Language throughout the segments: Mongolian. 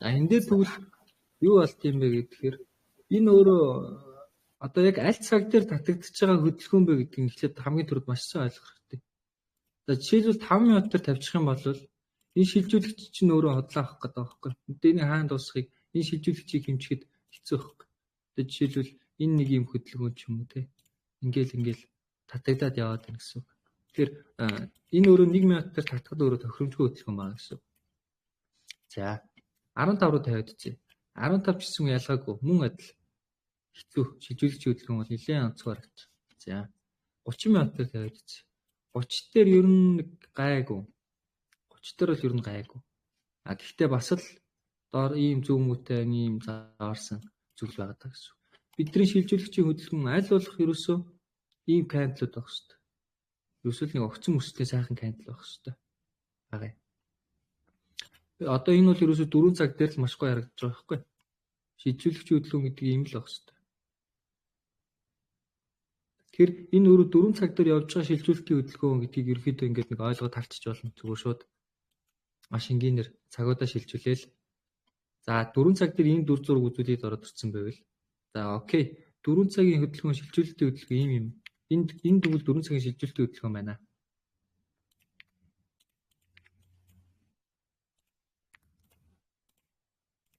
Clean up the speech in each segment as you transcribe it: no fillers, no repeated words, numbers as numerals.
За энэ дээр тэгвэл юу болт юм бэ гэхээр энэ өөрөө одоо яг аль цаг дээр татагдчихж байгаа хөдөлгөөн бэ гэдгийг эхлээд хамгийн түрүүд маш сайн ойлгох хэрэгтэй. За жишээлбэл 5 минутаар тавьчих юм бол энэ шилжүүлэгч чинь өөрөө хотлоо авах гэдэг байгаа байхгүй. Эдний хаана дуусахыг энэ шилжүүлэгчийг хэмжихэд хэцүү байхгүй. Одоо жишээлбэл энэ нэг юм хөдөлгөөн ч юм уу те. Ингээл татагдаад яваад байна гэсэн үг. Тэгэхээр энэ өөрөө 1 минутаар татахад өөрөө тохиромжгүй хөдөлгөөн байна гэсэн үг. За 15 руу тавиад үзье. 15 ч гэсэн ялгаагүй мөн адил хэцүү шилжүүлэгч хөдөлгөөн бол нэлээд онцгой харагч. За 30 минутаар тавиад үзье. 30 дээр ер нь гайгүй. 30 дээр бол ер нь гайгүй. Гэхдээ бас л доор ийм зөв мөтэй ийм заарсан зүйл байгаа даа гэсэн. Бидний шилжүүлэгчийн хөдөлгөөн аль болох ерөөсөө ийм кандлууд байх хэрэгтэй. Ерөөсөө нэг огцон мөстэй сайхан кандл байх хэрэгтэй. Багай. Одоо энэ бол ерөөсөө 4 цаг дээр л маш гоё харагдаж байгаа байхгүй. Шилжүүлэгчийн хөдөлгөөн гэдэг ийм л байх хэрэгтэй. Тэгэхээр энэ өөрөө 4 цаг дээр явж байгаа шилжүүлэлтийн хөдөлгөөн гэдгийг ерөөхдөө ингээд нэг ойлгоод тавьчих болно. Зүгээр шууд маш энгийнээр цагуудаа шилжүүлээл. За 4 цаг дээр энэ 4 зураг үзүүлээд ороод ирсэн байвал. За окей. 4 цагийн хөдөлгөөн шилжүүлэлтийн хөдөлгөөн ийм юм. Энэ тэгвэл 4 цагийн шилжүүлэлтийн хөдөлгөөн байна.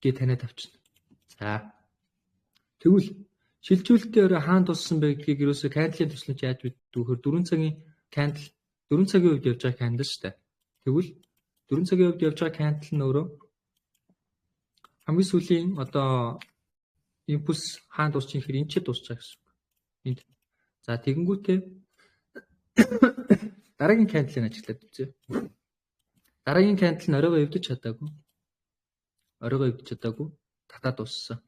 Гээ таниад авчна. За тэгвэл шилжүүлэлтийн өрөө хаана туссан бэ гэдгийг ерөөсөө кандлын туслаж яаж мэдвэхээр 4 цагийн кандл 4 цагийн үед явж байгаа кандл шүү дээ. Тэгвэл 4 цагийн үед явж байгаа кандл нь өөрөө хамгийн сүүлийн одоо импульс хаана дуусчих юм хэрэг энэ ч дуусч байгаа гэсэн үг. Энд. За тэгэнгүүтээ дараагийн кандлыг ажиглаад үзье. Дараагийн кандл нь оройгоо эвдэж чадаагүй. Татаад дууссан.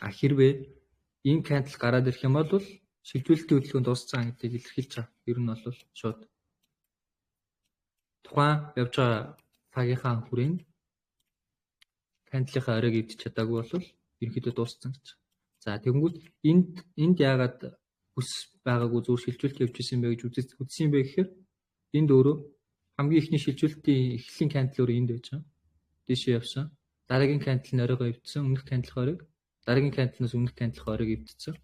Хэрвээ энэ кандл гараад ирэх юм бол шилжүүлэлтийн хөдөлгөөн дууссан гэдгийг илэрхийлж байгаа. Ер нь бол шууд тухайн явж байгаа цагийнхаа хүрээнд кандлынхаа оройг эвдэж чадаагүй бол ерөнхийдөө дууссан гэж. За тэгэнгүүт энд яагаад бүс байгаагүй зөв шилжүүлэлт явж исэн бэ гэж үзсэн юм бэ гэхээр энд өөрөө хамгийн ихний шилжүүлэлтийн эхлэлийн кандл өөрөө энд байж байгаа. Дээшээ явсан. Дараагийн кандл нь оройгоо эвдсэн. Өмнөх кандлын оройг. Дараагийн кандлаас өмнөх кандлын оройг эвдсэн.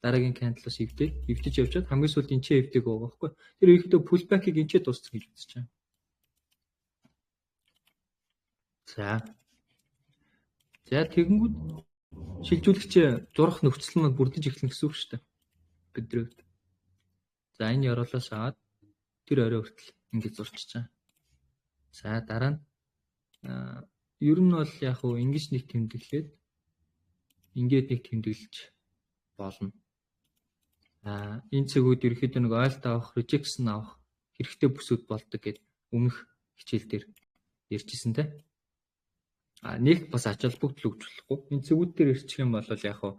Дараагийн кандлаас эвдэж явжаад хамгийн сүүлд энэ ч эвдэг байгаа байхгүй. Тэр ерөнхийдөө pullback-ыг энэ ч дууссан гэж үзэж байгаа. За тэгэнгүүт шилжүүлэгч зурх нөхцөл маань бүрдэж эхэлнэ гэсэн үг шүү дээ. Бидний хувьд. За энэ ёроолоос аваад тэр орой хүртэл ингэж зурчиж байгаа. За дараа нь ер нь бол яг хөө ингэж нэг тэмдэглээд ингээд нэг тэмдэглэж болно. Энэ цэгүүд ерөөхдөө нэг ойлт авах, rejection авах хэрэгтэй бүсүүд болдог гэд өмнөх хичээл дээр ярьжсэн те. Нэг бас ач холбогдол өгчлөхгүй. Энэ цэгүүд дээр ирчих юм бол яг хөө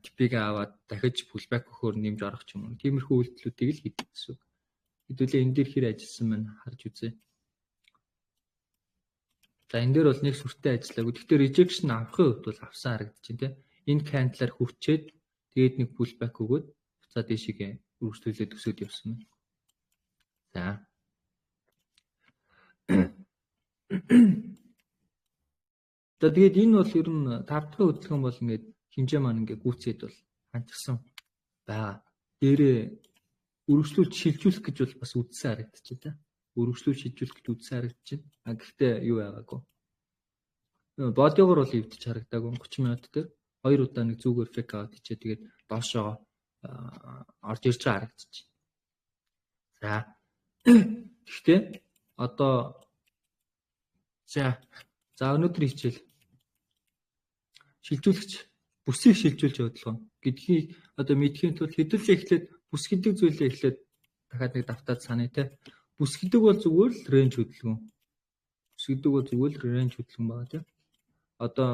типийг аваад дахиж pullback өгөхөөр нэмж орох ч юм уу. Тиймэрхүү үйлдэлүүдийг л хийдэг гэсэн. Хэдүүлээ энэ дээр хэр ажилласан маань харж үзье. За энэ дээр бол нэг сүртэй ажиллаагүй. Гэхдээ rejection авахын хувьд бол авсан харагдаж байна те. Энэ кандлаар хүрчээд тэгээд нэг pullback өгөөд буцаад дэшигээ үргэлжлүүлээд өсөд явсан байна. За. Тэгээд энэ бол ер нь 5 дахь хөдөлгөөн бол ингээд хэмжээ маань ингээд гүйцээд бол хандсан байгаа. Дээрээ үргэлжлүүлж шилжүүлэх гэж бол бас үдсэн харагдаж байна. Үргэлжлүүлж шилжүүлэх гэж үдсэн харагдаж байна. Гэхдээ юу байгаагүй. Бодигоор бол эвдэж харагдаагүй 30 минут дээр 2 удаа нэг зүгээр фек аваад ичээ тэгээд доошоо орж ирж байгаа харагдаж байна. За. Гэхдээ одоо за өнөөдөр хичээл шилжүүлэгч бүсийг шилжүүлж хөдөлгөөн гэдгийг одоо мэдхийн тулд хэдүүлээ эхлээд бүс гэдэг зүйлээ эхлээд дахиад нэг давтаад санаа те. Бүс гэдэг бол зүгээр л рейнж хөдөлгөөн. Бүс гэдэг бол зүгээр л рейнж хөдөлгөөн байгаа те. Одоо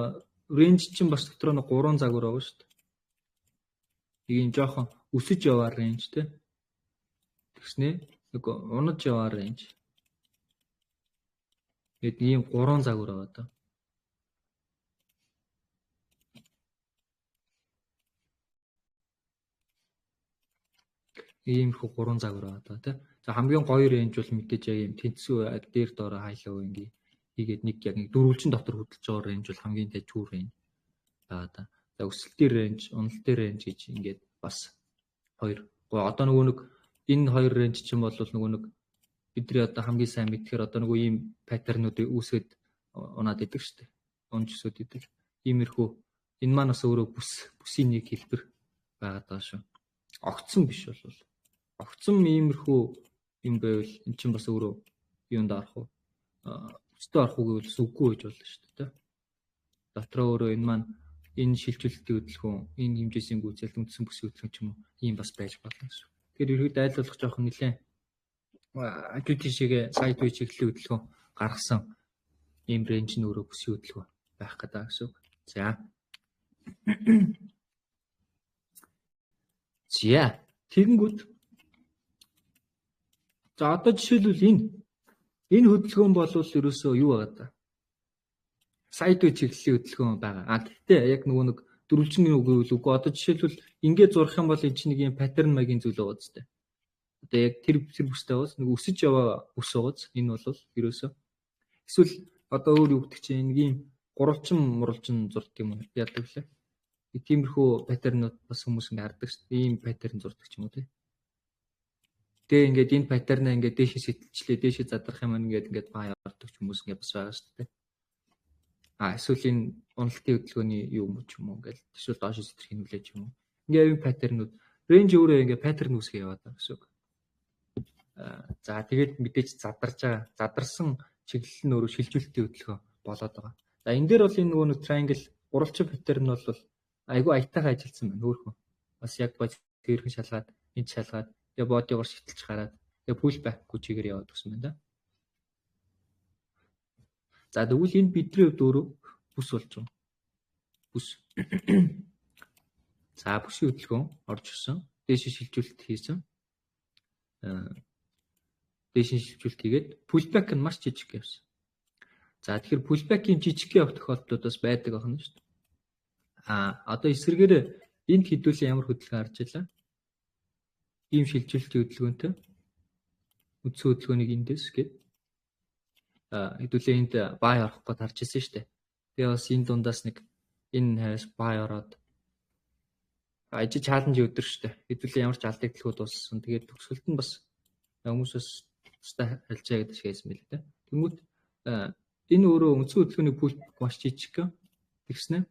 рейнж чинь бас дотор нь 3 загвар байгаа шүү дээ. Нэг юм жоохон өсөж яваар рейнж те. Тэгснээ нэг унаж яваар рейнж. Гэт ийм 3 загвар байгаа даа. Иймэрхүү 3 загвар байгаа даа тий. За хамгийн гоё рейнж бол мэдээж яг юм тэнцүү дээр доороо хайлаа ингээ хийгээд нэг яг нэг дөрвөлжин дотор хөдөлж байгаа рейнж бол хамгийн дайжгүй рейнж байгаа да. За өсөлтийн рейнж, уналтын рейнж гэж ингээд бас хоёр. Одоо нөгөө нэг энэ хоёр рейнж чинь бол нөгөө нэг бидний одоо хамгийн сайн мэдхээр одоо нөгөө ийм паттернуудыг үүсгээд унаад идэг шүү дээ. Унжсууд идэг. Иймэрхүү энэ маань бас өөрөө бүсийн нэг хэлбэр байгаад байгаа шүү. Огцсон биш бол. Огцсон иймэрхүү юм байвал эн чинь бас өөрөө юунд арах уу? Өстөө арах уу гэвэл үгүй гэж болно шүү дээ. Дотроо өөрөө энэ маань энэ шилжүүлэлтийн хөдөлгөөн, энэ хэмжээсийн гүйцэлд үндсэн бүсийн хөдөлгөөн ч юм уу ийм бас байж болно шүү. Тэгэхээр ерөөд айлуулах жоохон нэлээд ажил тийшээгээ сайд үе чиглэлийн хөдөлгөөн гаргасан ийм рейнж нь өөрөө бүсийн хөдөлгөөн байх гэдэг гэсэн. За тэгэнгүүт за одоо жишээлбэл энэ хөдөлгөөн бол ерөөсөө юу байгаа да? Сайд үе чиглэлийн хөдөлгөөн байгаа. Гэхдээ яг нөгөө нэг дөрвөлжин үг гэвэл үгүй. Одоо жишээлбэл ингээд зурх юм бол энэ чинь нэг юм паттерн маягийн зүйл байгаа зү. Одоо яг тэр бүстэй бас нэг өсөж яваа бүс байгааз энэ бол ерөөсөө эсвэл одоо өөр юу гэдэг чинь нэг юм гурвалжин зурдаг юм уу яадаг лээ. Тиймэрхүү паттернууд бас хүмүүс ингэ хардаг шүү дээ. Ийм паттерн зурдаг ч юм уу тий. Тэгээ ингээд энэ паттернаа ингээд дээшээ сэтэлчлээ, дээшээ задрах юм ингээд баа явардаг хүмүүс ингээд бас байгаа шүү дээ. Эсвэл энэ уналтын хөдөлгөөний юм ч юм уу ингээд эсвэл доош сэтэрх хинүүлээ ч юм уу. Ингээд ийм паттернууд рейнж өөрөө ингээд паттерн үүсгэж яваад байгаа гэсэн үг. За тэгээд мэдээж задарсан чиглэл нь өөрөө шилжүүлэлтийн хөдөлгөөн болоод байгаа. За энэ дээр бол энэ нөгөө нэг triangle гурвалжин паттерн бол айгүй аятайхан ажилласан байна хөөхөн. Бас яг тэрхэн шалгаад, энд шалгаад, тэгээ бодиогоор шилтэлж гараад, тэгээ pull back гүчигээр яваад гэсэн байна да. За тэгвэл энэ бидний хувьд өөрөө бүс болж байгаа. Бүс. За бүсийн хөдөлгөөн орж ирсэн. Дээшээ шилжүүлэлт хийсэн. Дээшээ шилжүүлэлт хийгээд pull back нь маш жижиг явсан. За тэгэхээр pull back-ийн жижиг явах тохиолдлууд бас байдаг ахна шүү дээ. Одоо эсрэгээр энд хэдүүлээ ямар хөдөлгөөн харж илаа. Ийм шилжүүлэлтийн хөдөлгөөнтэй. Үндсэн хөдөлгөөнийг эндээс гээд хэдүүлээ энд бай орох гээд харж ирсэн шүү дээ. Тэгээ бас энэ дундаас нэг энэ хайс бай ороод ажиж чаленж өдөр шүү дээ. Хэдүүлээ ямар ч алдагдaltaхуд дууссан. Тэгээд төгсгөлд нь бас хүмүүс бас тустай харилцаа гэдэг шиг байсан мэл дээ. Тэнгүүт энэ өөрөө үндсэн хөдөлгөөний пул маш жижиг тэгснэ.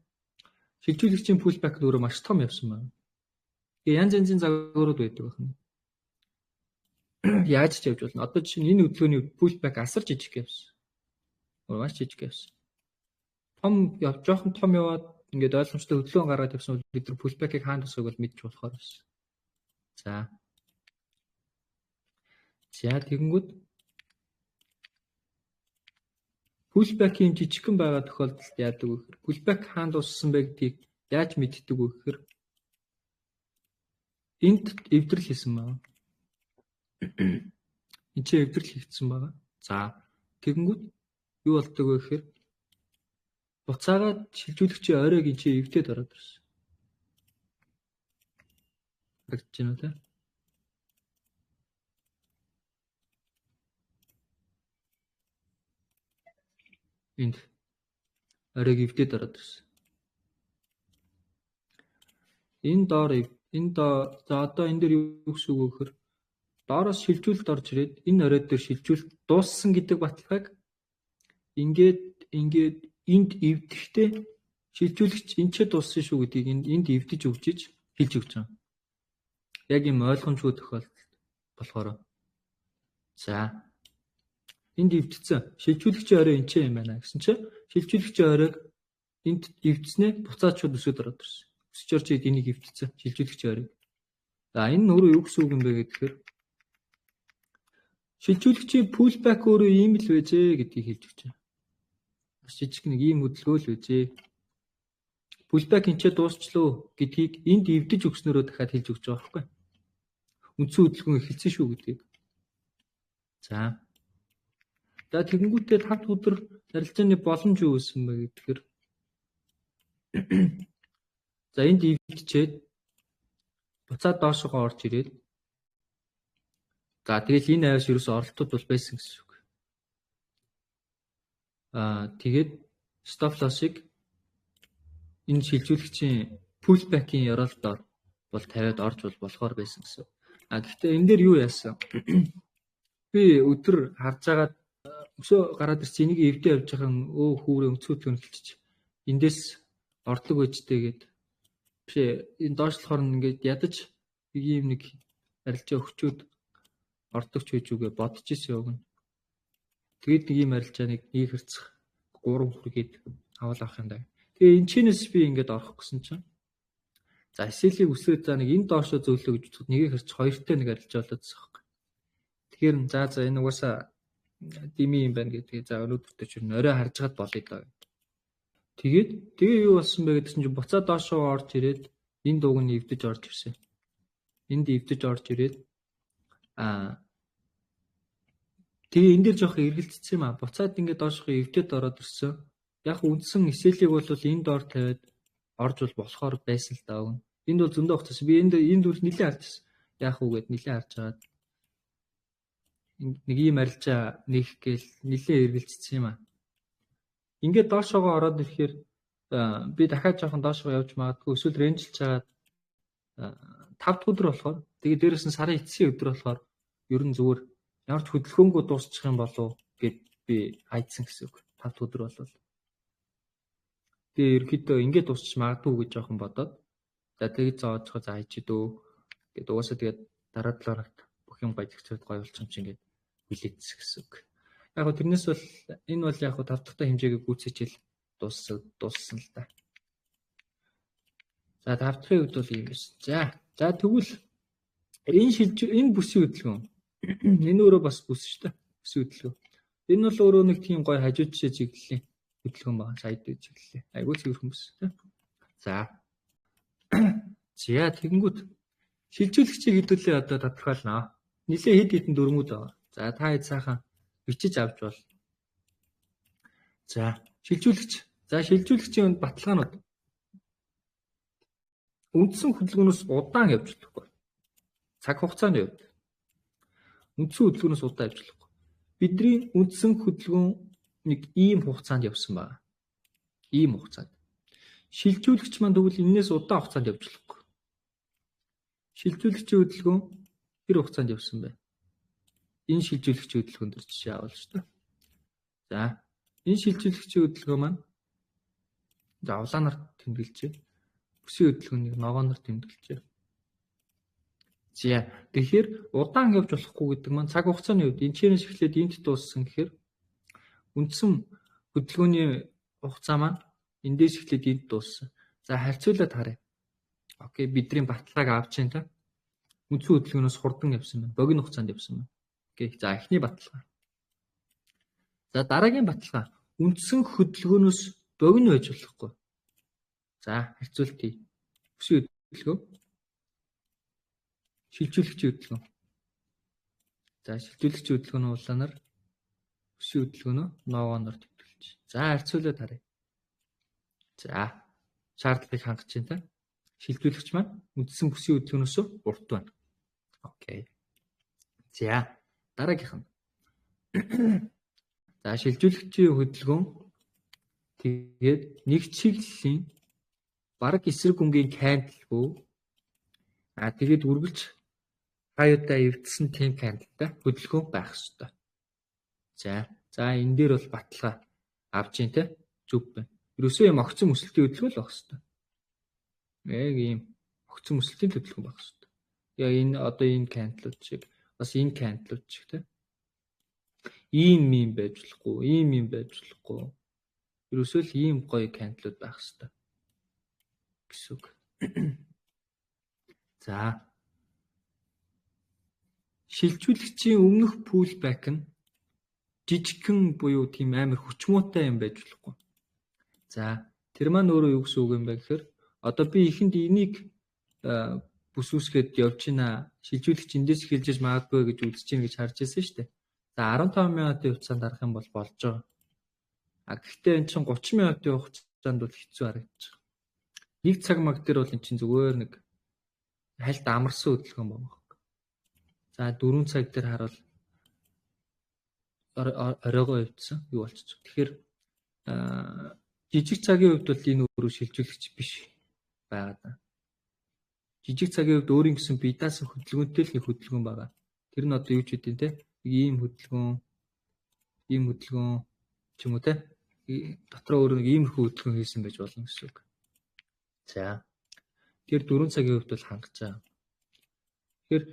Шилжүүлэгчийн pullback өөрөө маш том явсан байна. Тэгээ янз янзын загварууд байдаг байна. Яаж ч явж болно. Одоо жишээ нь энэ хөдөлгөөний pullback асар жижиг явсан. Маш жижиг явсан. Жоохон том яваад ингээд ойлгомжтой хөдөлгөөн гаргаад явсан бол бид нар pullback-ыг хаана тусах бол мэдчих болохоор байна. За тэгэнгүүт pullback-ийн жижигхэн байгаа тохиолдолд яадаг вэ гэхээр pullback хаана дууссан бэ гэдгийг яаж мэддэг вэ гэхээр энд эвдрэл хийсэн байна. Энд чи эвдрэл хийгдсэн байгаа. За тэгэнгүүт юу болдог вэ гэхээр буцаагаад шилжүүлэгчийн оройг энэ чи эвдээд ороод ирсэн. Харагдаж байна уу те? Энд оройг эвдээд ороод ирсэн. За одоо энэ дээр юу гэсэн үг вэ гэхээр доороос шилжүүлэлт орж ирээд энэ орой дээр шилжүүлэлт дууссан гэдэг баталгааг ингээд энд эвдэхдээ шилжүүлэгч энэ ч дууссан шүү гэдгийг энд эвдэж өгчиж хэлж өгч байгаа. Яг юм ойлгомжгүй тохиолдолд болохоор за энд эвдсэн шилжүүлэгчийн орой энэ ч юм байна гэсэн чинь шилжүүлэгчийн оройг энд эвдснээ буцаад шууд өсөд ороод ирсэн. Өсөж орж ид энийг эвдсэн шилжүүлэгчийн оройг. За энэ нь өөрөө юу гэсэн үг юм бэ гэхээр шилжүүлэгчийн pullback өөрөө ийм л байжээ гэдгийг хэлж өгч байгаа. Бас жижиг нэг ийм хөдөлгөөн л байжээ. Pullback энэ ч дуусчлаа гэдгийг энд эвдэж өгснөөрөө дахиад хэлж өгч байгаа байхгүй. Үндсэн хөдөлгөөн эхэлсэн шүү гэдгийг. За тэгэнгүүтээ 5 өдөр арилжааны боломж юу гэсэн бэ гэхээр за энд эвдчихэд буцаад доошогоо орж ирээд за тэгэл энэ авьяас ерөөсөө оролтууд бол байсан гэсэн үг. Тэгээд stop loss-ыг энэ шилжүүлэгчийн pullback-ийн ёроолдоор бол тавиад орж болохоор байсан гэсэн. Гэхдээ энэ дээр юу яасан? Би өдөр харж агаад өсөө гараад ирсэн энийг эвдээ явж байгаа хүүрээ өнцгөөдлөө хэлчих. Эндээс ордлог байжтэй гээд бишээ энэ доошлохоор ингээд ядаж ийм нэг арилжаа өгчөөд ордогч байж үгээ бодож исэн яг нь. Тэгээд нэг ийм арилжааныг нэг хэрцэх 3 хүргээд аваад авах юм даа. Тэгээ энэ чинээс би ингээд орох гэсэн чинь. За эсэлийг үсрээд за нэг энэ доошоо зөөлөө гэж үзэхэд нэгийг хэрч хоёртой нэг арилжаа болоод байгаа юм. Тэгэхээр за энэ угаасаа дими юм байна гэдэг. За өнөөдөртөө ч орой харж гад болъё даа. Тэгээ юу болсон бэ гэдэг чинь буцаа доошоо орж ирээд энэ дууг нь эвдэж орж ирсэн. Энд эвдэж орж ирээд тэгээ энэ дээр жоох эргэлцсэн юм а. Буцаад ингээд доошоо эвдээд ороод ирсэн. Яг үндсэн эсэлийг бол энэ доор тавиад орж болохоор байсан л даа. Энд бол зөндөө хугацаас би энд үл нэлээд харчихсан. Яах уу гэд нэлээд харж агаад нэг юм арилжаа нээх гээл нэлээд эргэлцсэн юм а. Ингээд доошоогоо ороод ирэхээр би дахиад жоохон доошоо явж магадгүй эсвэл рейнжилж чагаад 5 дахь өдөр болохоор тэгээ дээрээс нь сарын эцсийн өдөр болохоор ер нь зүгээр ямар ч хөдөлгөөнгөө дуусчих юм болов гэд би хайцсан гэсэн үг. 5 дахь өдөр болвол. Тэгээ ерөөхдөө ингээд дуусчих магадгүй гэж жоохон бодоод за тэгээд зоожхоо за хайчи дөө гэдэг угаасаа тэгээд дараа 7 хоногт бүх юм баяжчихад гоё болчих юм чи ингээд хүлээцсэн гэсэн үг. Яг гоо тэрнээс бол энэ бол яг гоо 5 дахь хэмжээгээ гүйцэжэл дууссан л да. За 5 дахьын үед бол ийм байсан. За тэгвэл энэ бүсийн хөдөлгөөн энэ өөрөө бас бүс шүү дээ. Бүсийн хөдөлгөөн. Энэ бол өөрөө нэг тийм гоё хажууд жишээ чиглэлийн хөдөлгөөн байна. Сая дэ чиглэлээ. Айгуу цэвэрхэн бүс тийм. За тэгэнгүүт шилжүүлэгчийг хэдүүлээ одоо тодорхойлноо. Нилээ хэд хэдэн дүрмүүд байгаа. За та хэд сайхан бичиж авч бол. За шилжүүлэгч. За шилжүүлэгчийн баталгаанууд. Үндсэн хөдөлгөөнөөс удаан явж болохгүй. Цаг хугацааны хувьд. Үндсэн хөдөлгөөнөөс удаан явж болохгүй. Бидний үндсэн хөдөлгөөн нэг ийм хугацаанд явсан байна. Ийм хугацаанд. Шилжүүлэгч маань тэгвэл энээс удаан хугацаанд явж болохгүй. Шилжүүлэгчийн хөдөлгөөн тэр хугацаанд явсан байна. Энэ шилжүүлэгчийн хөдөлгөөн дээр жишээ авал шүү дээ. За энэ шилжүүлэгчийн хөдөлгөөн маань за улаанаар тэмдэглэжээ. Бүсийн хөдөлгөөнийг ногооноор тэмдэглэжээ. За тэгэхээр удаан явж болохгүй гэдэг маань цаг хугацааны үед энэ чэнэс эхлээд энд дууссан гэхээр үндсэн хөдөлгөөний хугацаа маань эндээс эхлээд энд дууссан. За харьцуулаад харъя. Окей, бидний баталгааг авч чинь та. Үндсэн хөдөлгөөнөөс хурдан явсан байна. Богино хугацаанд явсан байна. Окей. За эхний баталгаа. За дараагийн баталгаа. Үндсэн хөдөлгөөнөөс богино байж болохгүй. За харьцуулт хий. Бүсийн хөдөлгөөн. Шилжүүлэгчийн хөдөлгөөн. За шилжүүлэгчийн хөдөлгөөнөө улаанаар, бүсийн хөдөлгөөнөө ногооноор тэмдэглэж. За харьцуулаад харъя. За шаардлагыг хангаж байна та. Шилжүүлэгч маань үндсэн бүсийн хөдөлгөөнөөс урт байна. Окей. За дараагийнх нь. За шилжүүлэгчийн хөдөлгөөн тэгээд нэг чиглэлийн бараг эсрэг гүнгийн кандл тэгээд үргэлж хаяудаа эвдсэн тийм кандалтай хөдөлгөөн байх ёстой. За энэ дээр бол баталгаа авч ийн те зүг байна. Ерөөсөө юм огцон өсөлтийн хөдөлгөөн л байх ёстой. Яг ийм огцон өсөлтийн хөдөлгөөн байх ёстой. Яг энэ одоо энэ кандалууд шиг бас энэ кандалууд шиг те. Ийм юм байж болохгүй, ийм байж болохгүй. Ерөөсөө л ийм гоё кандалууд байх ёстой. Гэсэн үг. За. Шилжүүлэгчийн өмнөх pullback нь жижигхэн буюу тийм амар хүчмуутай юм байж болохгүй. За, тэр маань өөрөө юу гэсэн үг юм бэ гэхээр одоо би эхэнд энийг бүс үсгээд явж байна. Шилжүүлэгч эндээс эхэлж магадгүй гэж үзэж гин гэж харж байсан шүү дээ. За 15 минутын хугацаанд харах юм бол болж байгаа. Гэхдээ эн чинь 30 минутын хугацаанд бол хэцүү харагдаж байгаа. Нэг цаг маг дээр бол эн чинь зүгээр нэг хальт амарсан хөдөлгөөн байна. За 4 цаг дээр харуул оройгоо явцсан юу болчих. Тэгэхээр жижиг цагийн хувьд бол энэ өөрөө шилжүүлэгч биш байгаа. Жижиг цагийн хувьд өөрийн гэсэн бие даасан хөдөлгөөнтэй л нэг хөдөлгөөн байгаа. Тэр нь одоо юу ч үгүй те. Ийм хөдөлгөөн ч юм уу те. Дотроо өөр нэг иймэрхүү хөдөлгөөн хийсэн байж болно гэсэн үг. За. Тэр 4 цагийн хувьд бол хангаж байгаа. Тэгэхээр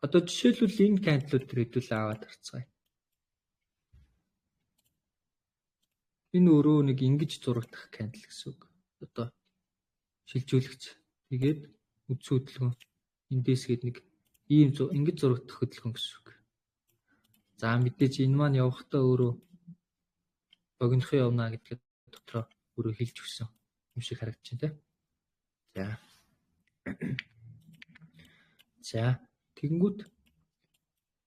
одоо жишээлбэл энэ кандлууд төр хэдүүл аваад харцгаая. Энэ өөрөө нэг ингэж зурагдах кандл гэсэн үг. Одоо шилжүүлэгч. Тэгээд үдс хөдөлгөөн. Эндээс гээд нэг ийм ингэж зурагдах хөдөлгөөн гэсэн үг. За мэдээж энэ маань явахдаа өөрөө богинохын явна гэдгээ дотроо өөрөө хэлж өгсөн юм шиг харагдаж байна, тэ. За. Тэгэнгүүт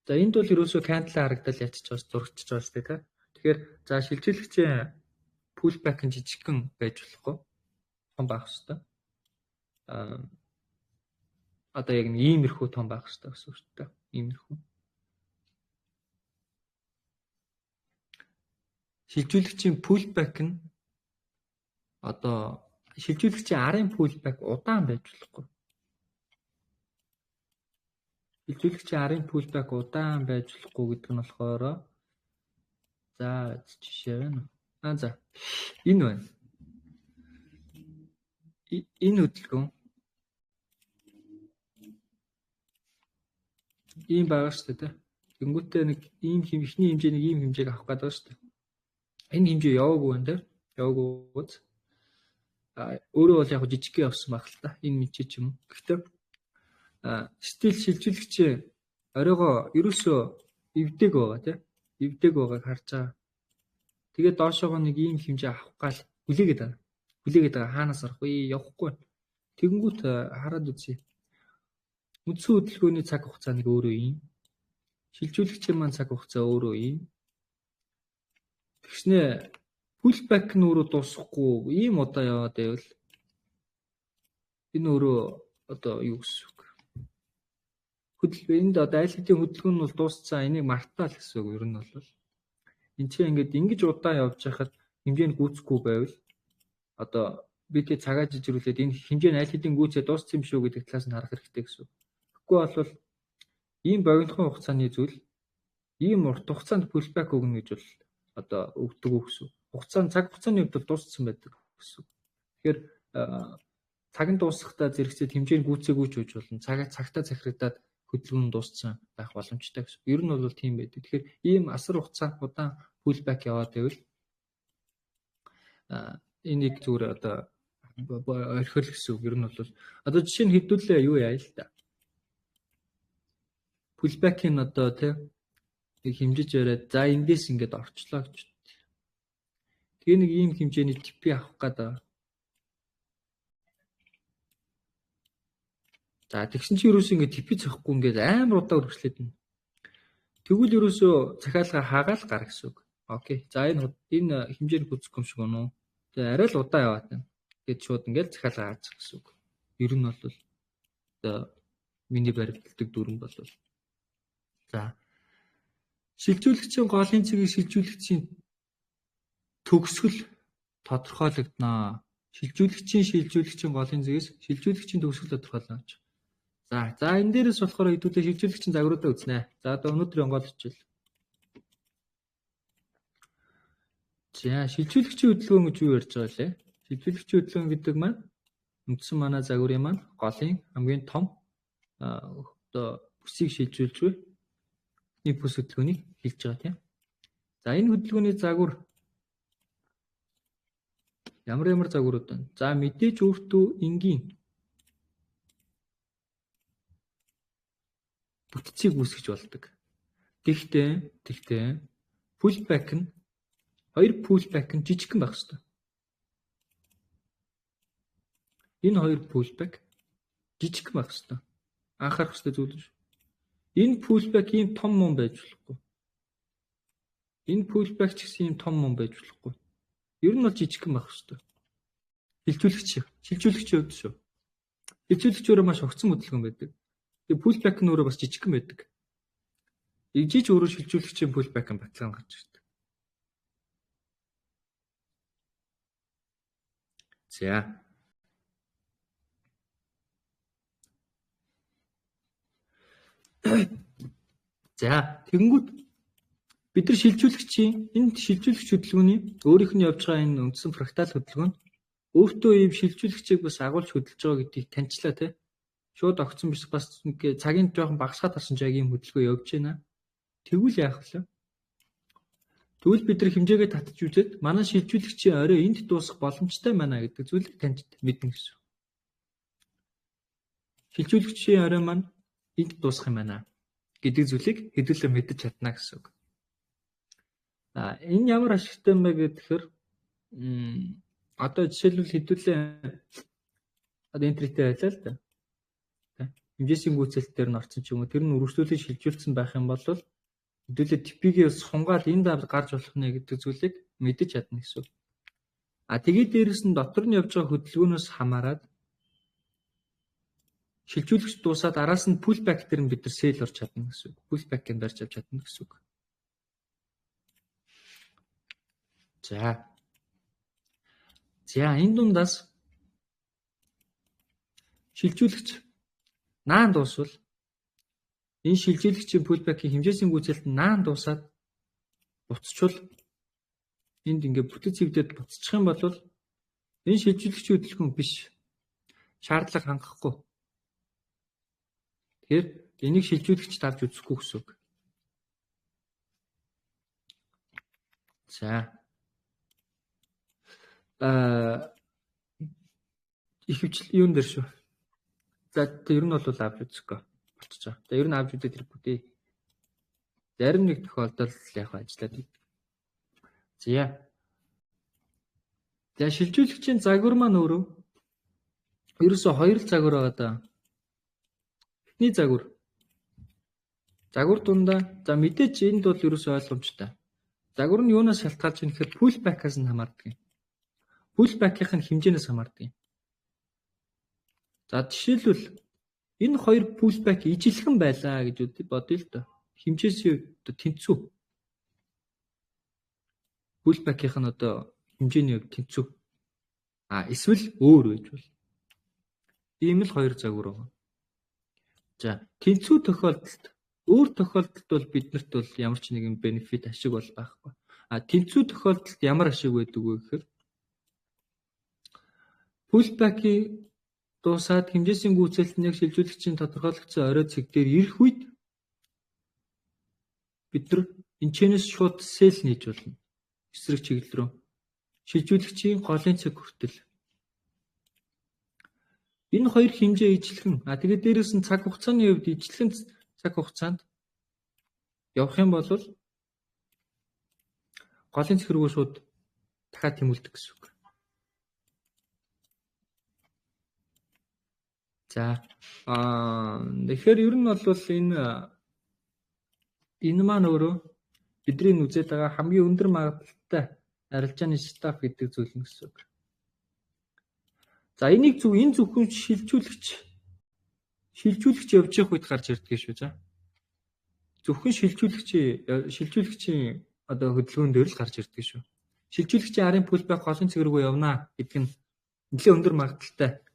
за энд бол ерөөсөө кандл харагдал ячиж байгаа зурагчж байгаа шүү дээ, тэ. Тэгэхээр за шилжүүлэгчийн pullback нь жижигхэн байж болохгүй. Том байх хэрэгтэй. Одоо яг нэг иймэрхүү том байх хэрэгтэй гэсэн үг шүү дээ. Иймэрхүү. Шилжүүлэгчийн pullback нь одоо шилжүүлэгчийн арын pullback удаан байж болохгүй. Шилжүүлэгчийн арын pullback удаан байж болохгүй гэдэг нь болохоор за жишээ байна. За энэ байна. Энэ хөдөлгөөн ийм байгаа шүү дээ. Тэнгүүтээ нэг ийм ихний хэмжээний ийм хэмжээг авах гэдэг шүү дээ. Энэ хэмжээ яваагүй байна те. Яваагүй. Өөрөө бол яг жижиг явсан байх л та. Энэ мэдээ ч юм. Гэхдээ стил шилжүүлэгч оройгоо ерөөсөө эвдэг байгаа те. Эвдэг байгааг харж байгаа. Тэгээд доошоогоо нэг ийм хэмжээ авах гал хүлээгээд байгаа. Хүлээгээд байгаа хаанаас арах вэ? Явахгүй. Тэгэнгүүт хараад үзье. Үндсэн хөдөлгөөний цаг хугацаа нэг өөрөө юм. Шилжүүлэгчийн маань цаг хугацаа өөрөө юм. Тэгснэ pullback нь өөрөө дуусахгүй ийм удаа яваад байвал энэ өөрөө одоо юу гэсэн үг. Энд одоо аль хэдийн хөдөлгөөн нь бол дууссан. Энийг мартаа л гэсэн үг ер нь бол. Энд чинь ингэж удаан явж байхад хэмжээнд гүйцэхгүй байвал одоо би тэг цагаа жижигрүүлээд энэ хэмжээ нь аль хэдийн гүйцээ дууссан юм шүү гэдэг талаас нь харах хэрэгтэй гэсэн үг. Тэгэхгүй бол ийм богинохон хугацааны зүйл ийм урт хугацаанд pullback өгнө гэж бол одоо өгдөг гэсэн. Цаг хугацааны хувьд бол дууссан байдаг гэсэн. Тэгэхээр цаг нь дуусахдаа зэрэгцээ хэмжээнд гүйцээгүй ч үж болно. Цагтаа захирагдаад хөдөлгөөн дууссан байх боломжтой гэсэн. Ер нь бол тийм байдаг. Тэгэхээр ийм асар хугацаанд удаан pullback яваад байвал энийг зүгээр одоо орхил гэсэн үг. Ер нь бол одоо жишээ нь хэдүүлээ юу яа л та. Pullback-ийн одоо тийм нэг хэмжиж яриад за эндээс ингээд орчлоо гэж. Тэгээ нэг ийм хэмжээний TP авах гэдэг. За тэгсэн чи ерөөсөө ингээд TP захгүй ингээд амар удаа үргэлжлээд байна. Тэгвэл ерөөсөө захиалга хаагаал гар гэсэн үг. Окей. За энэ хэмжээний хүзэх юм шиг гэнэ үү? Тэгээ арай л удаа яваад байна. Тэгээд шууд ингээд захиалга хаачих гэсэн үг. Ер нь бол одоо миний баримтлагдаг дүрэн бол. За шилжүүлэгчийн голын цэгийг шилжүүлэгчийн төгсгөл тодорхойлогдно. Шилжүүлэгчийн голын цэгээс шилжүүлэгчийн төгсгөл тодорхойлно. За энэ дээрээс болохоор хэдүүлээ шилжүүлэгчийн загваруудаа үзнэ. За одоо өнөөдрийн гол хичээл. За шилжүүлэгчийн хөдөлгөөн гэж юу ярьж байгаа лээ? Шилжүүлэгчийн хөдөлгөөн гэдэг маань үндсэн манай загварын маань голын хамгийн том одоо бүсийг шилжүүлж буй нэг бүс хөдөлгөөнийг хэлж байгаа тийм. За энэ хөдөлгөөний загвар ямар загварууд байна? За мэдээж өөртөө энгийн бүтцийг үүсгэж болдог. Тэгтээ pullback нь хоёр pullback нь жижигхэн байх хэрэгтэй. Энэ хоёр pullback жижигхэн байх хэрэгтэй. Анхаарах хэрэгтэй зүйл шүү. Энэ pullback ийм том мөн байж болохгүй. Энэ pullback ч гэсэн ийм том мөн байж болохгүй. Ер нь бол жижигхэн байх хэрэгтэй. Шилжүүлэгчийн хувьд шүү. Шилжүүлэгч өөрөө маш огцон хөдөлгөөн байдаг. Тэгээ pullback нь өөрөө бас жижигхэн байдаг. Игжиж өөрөө шилжүүлэгчийн pullback нь батлан гарч ирдэг. За. За. Тэгэнгүүт бид нар энд шилжүүлэгч хөдөлгөөний өөрийнх нь явж байгаа энэ үндсэн фрактал хөдөлгөөн нь өөртөө ийм шилжүүлэгчийг бас агуулж хөдөлж байгаа гэдгийг таньчлаа те. Шууд огцсон биш бас нэг цагийн жоохон багасгаад тарсан ч яг ийм хөдөлгөөн явж байна. Тэгвэл яах вэ? Тэгвэл бид нар хэмжээгээ татж үзээд манай шилжүүлэгчийн орой энд дуусах боломжтой байна гэдэг зүйлийг таньж мэднэ гэсэн. Шилжүүлэгчийн орой маань энд дуусах юм байна гэдэг зүйлийг хэдүүлээ мэдэж чадна гэсэн үг. Энэ ямар ашигтай юм бэ гэхээр одоо жишээлбэл хэдүүлээ одоо энтертэй байлаа л да. Хэмжээсийн гүйцэлт дээр нь орсон ч юм уу тэр нь үргэлжлүүлэн шилжүүлсэн байх юм бол хэдүүлээ типигээ сунгаад энд гарч болох нэ гэдэг зүйлийг мэдэж чадна гэсэн. Тэгээд дээрэс нь дотор нь явж байгаа хөдөлгөөнөөс хамаарат шилжүүлэгч дуусаад араас нь pullback дээр нь бид нар sell орж чадна гэсэн. Pullback-ын дарж авч чадна гэсэн. За энэ дундаас шилжүүлэгч наан дуусвал энэ шилжүүлэгчийн pullback-ийн хэмжээсийн гүйцэлд наан дуусаад буцчвал энд ингээ бүтэц хэвдээд буцчих юм бол энэ шилжүүлэгчийн хөдөлгөөн биш. Шаардлага хангахгүй. Тэгэхээр энийг шилжүүлэгч давж үзэхгүй гэсэн үг. За. Ихэвчлэн юун дээр шүү. За ер нь бол авч үзэхгүй болчихоо. За ер нь авч үзээд хэрэггүй дээ. Зарим нэг тохиолдолд яг ажиллаад байдаг. За шилжүүлэгчийн загвар маань өөрөө ерөөсөө хоёр л загвар байгаа да. Эхний загвар. Загвар дундаа за мэдээч энд бол ерөөсөө ойлгомжтой. Загвар нь юунаас шалтгаалж байна гэхээр pullback-аас нь хамаардаг юм. Pullback-ийн хэмжээнээс хамаардаг юм. За жишээлбэл энэ хоёр pullback ижилхэн байлаа гэж бодъё л доо. Хэмжээсээ тэнцүү. Pullback-ийн нь одоо хэмжээний хувьд тэнцүү. Эсвэл өөр байж бол. Ийм л хоёр загвар байна. За тэнцүү тохиолдолд өөр тохиолдолд бол биднэрт бол ямар ч нэгэн бенефит ашиг бол байхгүй. Тэнцүү тохиолдолд ямар ашиг байдаг вэ гэхээр pullback-ийн дуусаад хэмжээсийн гүйцэлд нь яг шилжүүлэгчийн тодорхойлогдсон орой цэг дээр ирэх үед бид нар энэчнээс шууд сell нээж болно. Эсрэг чиглэл рүү шилжүүлэгчийн голын цэг хүртэл. Энэ хоёр хэмжээ ижилхэн. Тэгээд дээрэс нь цаг хугацааны хувьд ижилхэн цаг хугацаанд явах юм бол голын цэг рүү шууд дахиад тэмүүлдэг гэсэн үг. За тэгэхээр ер нь бол энэ маань өөрөө бидний үзээд байгаа хамгийн өндөр магадлалтай арилжааны став гэдэг зүйл нь гэсэн үг. За энэ зөвхөн шилжүүлэгч явж явах үед гарч ирдэг шүү за. Зөвхөн шилжүүлэгчийн одоо хөдөлгөөн дээр л гарч ирдэг шүү. Шилжүүлэгчийн арын pullback голын цэг рүү явна гэдэг нь нэлээд өндөр магадлалтай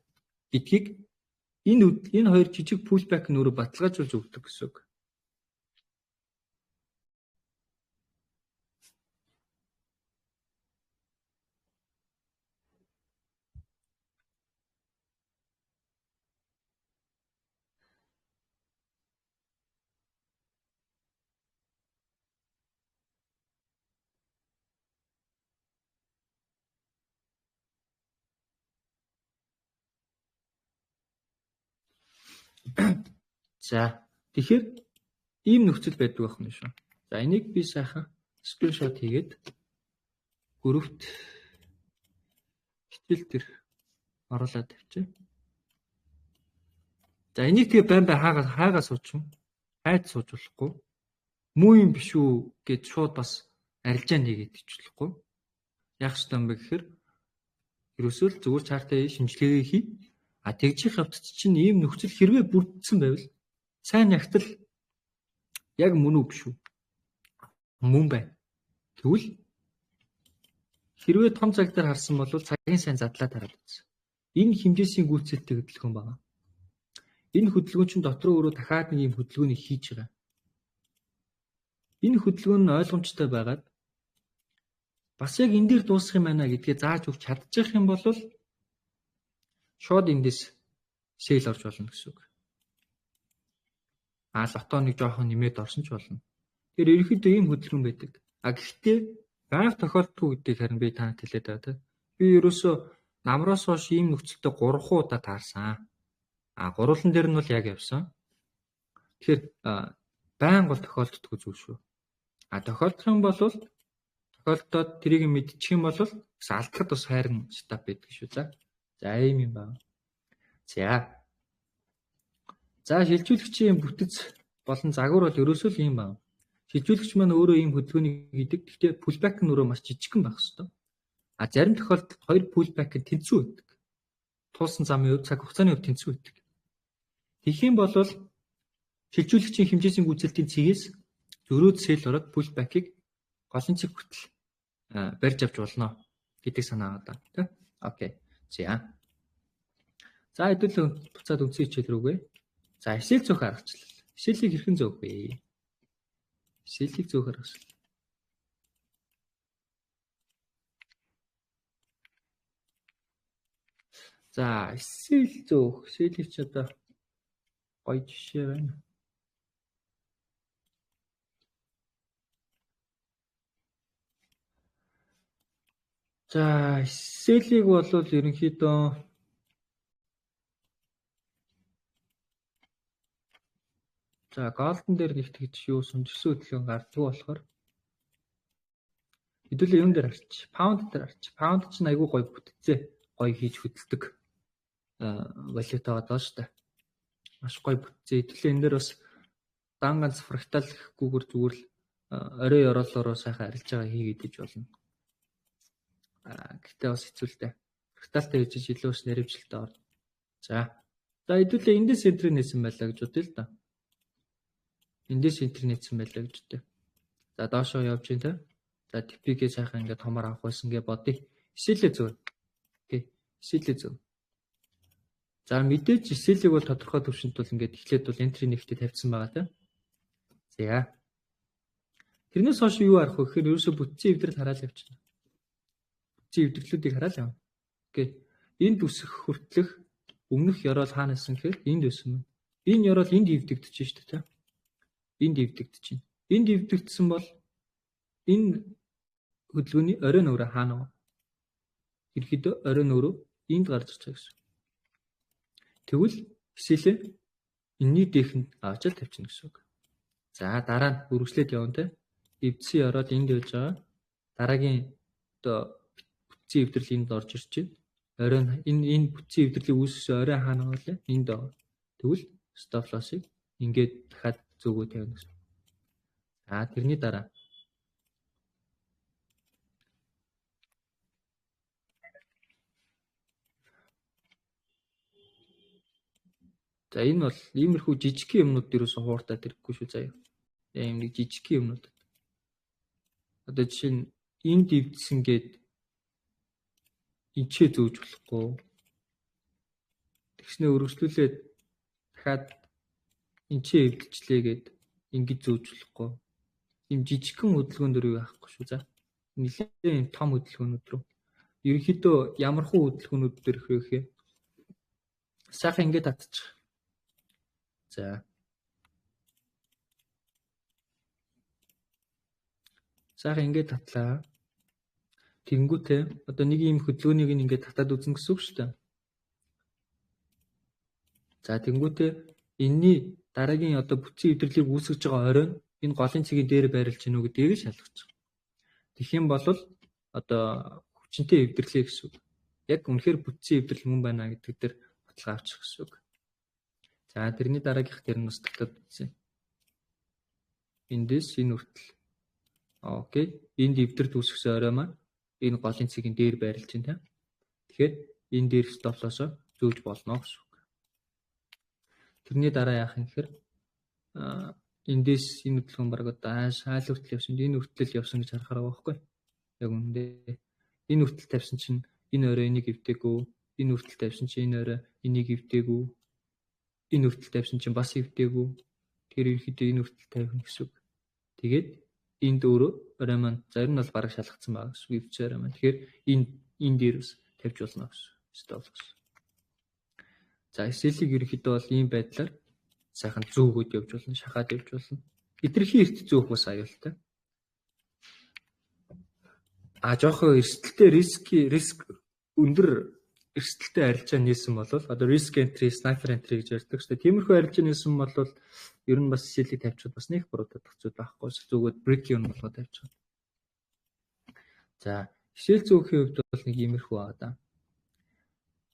гэдгийг энэ хоёр жижиг pullback нь өөрөө баталгаажуулж өгдөг гэсэн үг. За тэгэхээр ийм нөхцөл байдаг байх юм шүү. За энийг би сайхан скриншот хийгээд группт хичээл дээр оруулаад тавьчих. За энийг тэгээ байн хаагаа суучих. Хайд сууж болохгүй. Муу юм биш үү гэж шууд бас арилжаа нэгээд ичлэхгүй. Яг ч юм бэ гэхээр ерөөсөө л зүгээр чартаа шинжилгээгээ хий. Тэгжих явцад чинь ийм нөхцөл хэрвээ бүрдсэн байвал сайн ягтал яг мөн үү биш үү? Мөн байна. Тэгвэл хэрвээ том цаг дээр харсан бол цагийн сайн задлаад хараад үзсэн. Энэ хэмжээсийн гүйцэлтэй хөдөлгөөн байна. Энэ хөдөлгөөн чинь дотроо өөрөө дахиад нэг юм хөдөлгөөнийг хийж байгаа. Энэ хөдөлгөөн нь ойлгомжтой байгаад бас яг энэ дээр дуусах юм байна гэдгээ зааж өгч чадчих юм бол шууд эндээс сейл орж болно гэсэн үг. Лото нэг жоохон нэмээд орсон ч болно. Тэгэхээр ерөнхийдөө ийм хөдөлгөөн байдаг. Гэхдээ байнга тохиолддог гэдгийг харин би танад хэлээд байгаа тийм. Би ерөөсөө намраас хойш ийм нөхцөлтэй 3 удаа таарсан. Гурван дээр нь бол яг явсан. Тэгэхээр байнга бол тохиолддог зүйл шүү. Тохиолдох юм бол тохиолдоод тэрийг мэдчих юм бол бас алдахад бас хайрын стап байдаг шүү. За ийм юм байна. За шилжүүлэгчийн бүтэц болон загвар бол ерөөсөө л ийм байна. Шилжүүлэгч маань өөрөө ийм хөдөлгөөнийг хийдэг. Гэхдээ пулбэк нь өөрөө маш жижигхэн байх хэвээр. Зарим тохиолдолд хоёр пулбэк нь тэнцүү байдаг. Туулсан замын хувьд цаг хугацааны хувьд тэнцүү байдаг. Тэгэх юм бол шилжүүлэгчийн хэмжээсийн гүйцэлтийн цэгээс зөрөөд сэл ороод пулбэкийг голын цэг хүртэл барьж авч болно гэдэг санаа байгаа даа. Окей. За хэдүүлээ буцаад үндсэн хичээл рүүгээ. За эсэл зөөх аргачлал. Эсэлийг хэрхэн зөөх вэ? Эсэлийг зөөх аргачлал. За эсэл зөөх. Эсэлийг ч одоо гоё жишээ байна. За эсэлийг бол ерөнхийдөө голден дээр нэгт гэж юу сүнжирсэн хөдөлгөөн гардаг болохоор хэдүүлээ юм дээр арч. Паунд дээр арч. Паунд ч айгүй гоё бүтцээ. Гоё хийж хөдөлдөг. Валюта одоо шүү дээ. Маш гоё бүтцээ. Хэдүүлээ энэ дээр бас дан ганц фрактал гэхгүйгээр зүгээр л орой ороолороо сайхан арилж байгаа хийгээд иж болно. Гэхдээ бас хэцүүлтэй. Фракталтай хийж илүү бас нэрвжлэлтэй орно. За хэдүүлээ эндээс энтрийн нээсэн байлаа гэж бодъё л да. Эндээс интернетсэн байлаа гэж үү. За доошоо явж гин тэ. За типигээ сайхан ингээд томор авах байсан гэж бодъё. Эсэлээ зөв. Окей. Эсэлээ зөв. За мэдээж эсэлийг бол тодорхой төвшөнд бол ингээд эхлээд бол энтрийн нэгтээ тавьсан байгаа тэ. За. Тэрнээс хойш юу арах вэ гэхээр ерөөсө бүтцийн эвдрэл хараал явчихна. Бүтцийн эвдэрлүүдийг хараал явна. Окей. Энд үсэх хүртлэх өмнөх ёроол хаанаас нь гэхээр энд өсөн мөн. Энэ ёроол энд эвдэгдэж шүү дээ тэ. Энд эвдэгдэж байна. Энд эвдэгдсэн бол энэ хөдөлгөөний оройн өрөө хаана вэ? Ерхийдөө оройн өрөө энд гарч ирж байгаа гэсэн. Тэгвэл эсэлээ энэний дээхэнд авчаал тавьчихна гэсэн үг. За дараа нь үргэлжлээд явна те. Эвдсэн ороод энд явж байгаа. Дараагийн одоо бүтцийн эвдрэл энд орж ирж байна. Оройн энэ бүтцийн эвдрэлийн үүссэн орой хаана вэ? Энд. Тэгвэл стоп лоссыг ингээд дахиад зөвгөө тавина гэсэн. Тэрний дараа энэ бол иймэрхүү жижигхэн юмнууд ерөөсөө хууртаад ирэхгүй шүү заяа. Ийм нэг жижигхэн юмнууд. Одоо жишээ нь энд дэвдсэн гээд энчээ зөөж болохгүй. Тэгснээ өргөжлүүлээд дахиад энчээ эвдэлчлээ гээд ингэж зөөж болохгүй. Ийм жижигхэн хөдөлгөөн дөрөв байхгүй шүү за. Нэлээд том хөдөлгөөнүүд рүү. Ерөнхийдөө ямархуу хөдөлгөөнүүд дөрөх вэ гэхээр сайхан ингэж татчих. За. Сайхан ингэж татлаа. Тэнгүүтээ одоо нэг ийм хөдөлгөөнийг ингэж татаад үзэн гэсэн үг шүү дээ. За тэнгүүтээ энэний дараагийн одоо бүтцийн эвдэрлийг үүсгэж байгаа оройн энэ голын цэгийн дээр байрлаж гинүү гэдгийг шалгаж байгаа. Тэгэх юм бол одоо хүчинтэй эвдэрлээ гэсэн үг. Яг үнэхээр бүтцийн эвдэрл мөн байна гэдэг дээр баталгаа авчих гэсэн үг. За тэрний дараагийнх дээр нь бас татаад үзье. Эндээс энэ хүртэл. Окей. Энд эвдэрл үүсгэсэн орой маань энэ голын цэгийн дээр байрлаж байна. Тэгэхээр энэ дээр стоплосоо зөөж болно гэсэн үг. Тэрний дараа яах юм гэхээр эндээс энэ хөдөлгөөн баг одоо хаал хүртэл явсан. Энэ хүртэл явсан гэж харахаар байгаа байхгүй. Яг үүндээ. Энэ хүртэл тавьсан чинь энэ орой энийг эвдээгүй. Энэ хүртэл тавьсан чинь энэ орой энийг эвдээгүй. Энэ хүртэл тавьсан чинь бас эвдээгүй. Тэр ерөөхдөө энэ хүртэл тавих гэсэн үг. Тэгээд энд өөрөө орой маань зарим нь бол бараг шалгацсан байгаа гэсэн үг. Эвдсэн орой маань. Тэгэхээр энэ дээрс тавьж болно гэсэн. Stop гэсэн. За SL-ийг ерөөхдөө бол ийм байдлаар сайхан зөөгөөд явж болно, шахаад явж болно. Хитрхи эрт зөөх бас аюултай. Жоохон эрсдэлтэй риск өндөр эрсдэлтэй арилжаа нээсэн бол одоо risk entry, sniper entry гэж ярьдаг шүү дээ. Тиймэрхүү арилжаа нээсэн бол ер нь бас SL-ийг тавьчихад бас нэг буруудах зүйл байхгүй. Зүгөөд break-ийн болгоод тавьчихад. За SL зөөхийн хувьд бол нэг иймэрхүү байгаа да.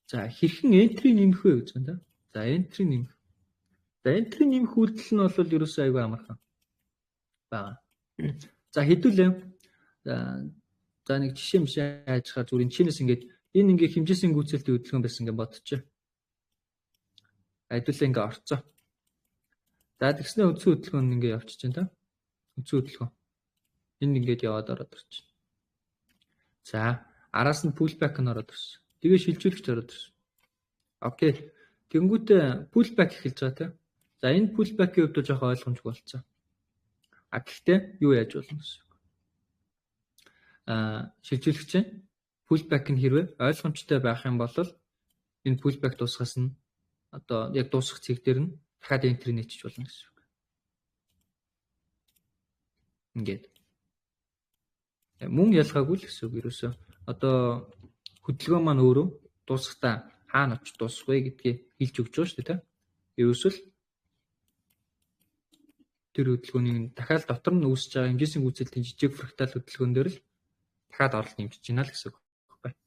За хэрхэн entry нэмэх вэ гэж байна да. За entry нэмэх. За entry нэмэх үйлдэл нь бол ерөөсөө аюул амархан байгаа. За хэдүүлээ. За нэг жишээ мш хайжхаар зүгээр чинээс ингээ хэмжээсийн гүйцэлтийн хөдөлгөөн байсан гэж бодчих. Хэдүүлээ ингээ орцоо. За тэгснэ үндсэн хөдөлгөөн ингээ явчих чинь та. Үндсэн хөдөлгөөн. Энд ингээд яваад ороод ирчих. За араас нь pullback нь ороод ирсэн. Тэгээ шилжүүлэгч ороод ирсэн. Окей. Тэнгүүтээ pullback эхэлж байгаа те. За энэ pullback-ийн хувьд жоохон ойлгомжгүй болцсон. Гэхдээ юу яаж болно гэсэн үг. Шилжүүлэгч pullback нь хэрвээ ойлгомжтой байх юм бол энэ pullback дуусгаас нь одоо яг дуусах цэг дээр нь дахиад entry нээчих болно гэсэн үг. Ингээд. Мөн ялгаагүй л гэсэн үг ерөөсөө. Одоо хөдөлгөөн маань өөрөө дуусахдаа хаана очиж дуусах вэ гэдгийг хэлж өгч байгаа шүү дээ, тийм. Ерөөсөө тэр хөдөлгөөний дахиад дотор нь үүсэж байгаа хэмжээсийн гүйцэлтийн жижиг фрактал хөдөлгөөн дээр л дахиад оролт нэмж байна л гэсэн үг байна.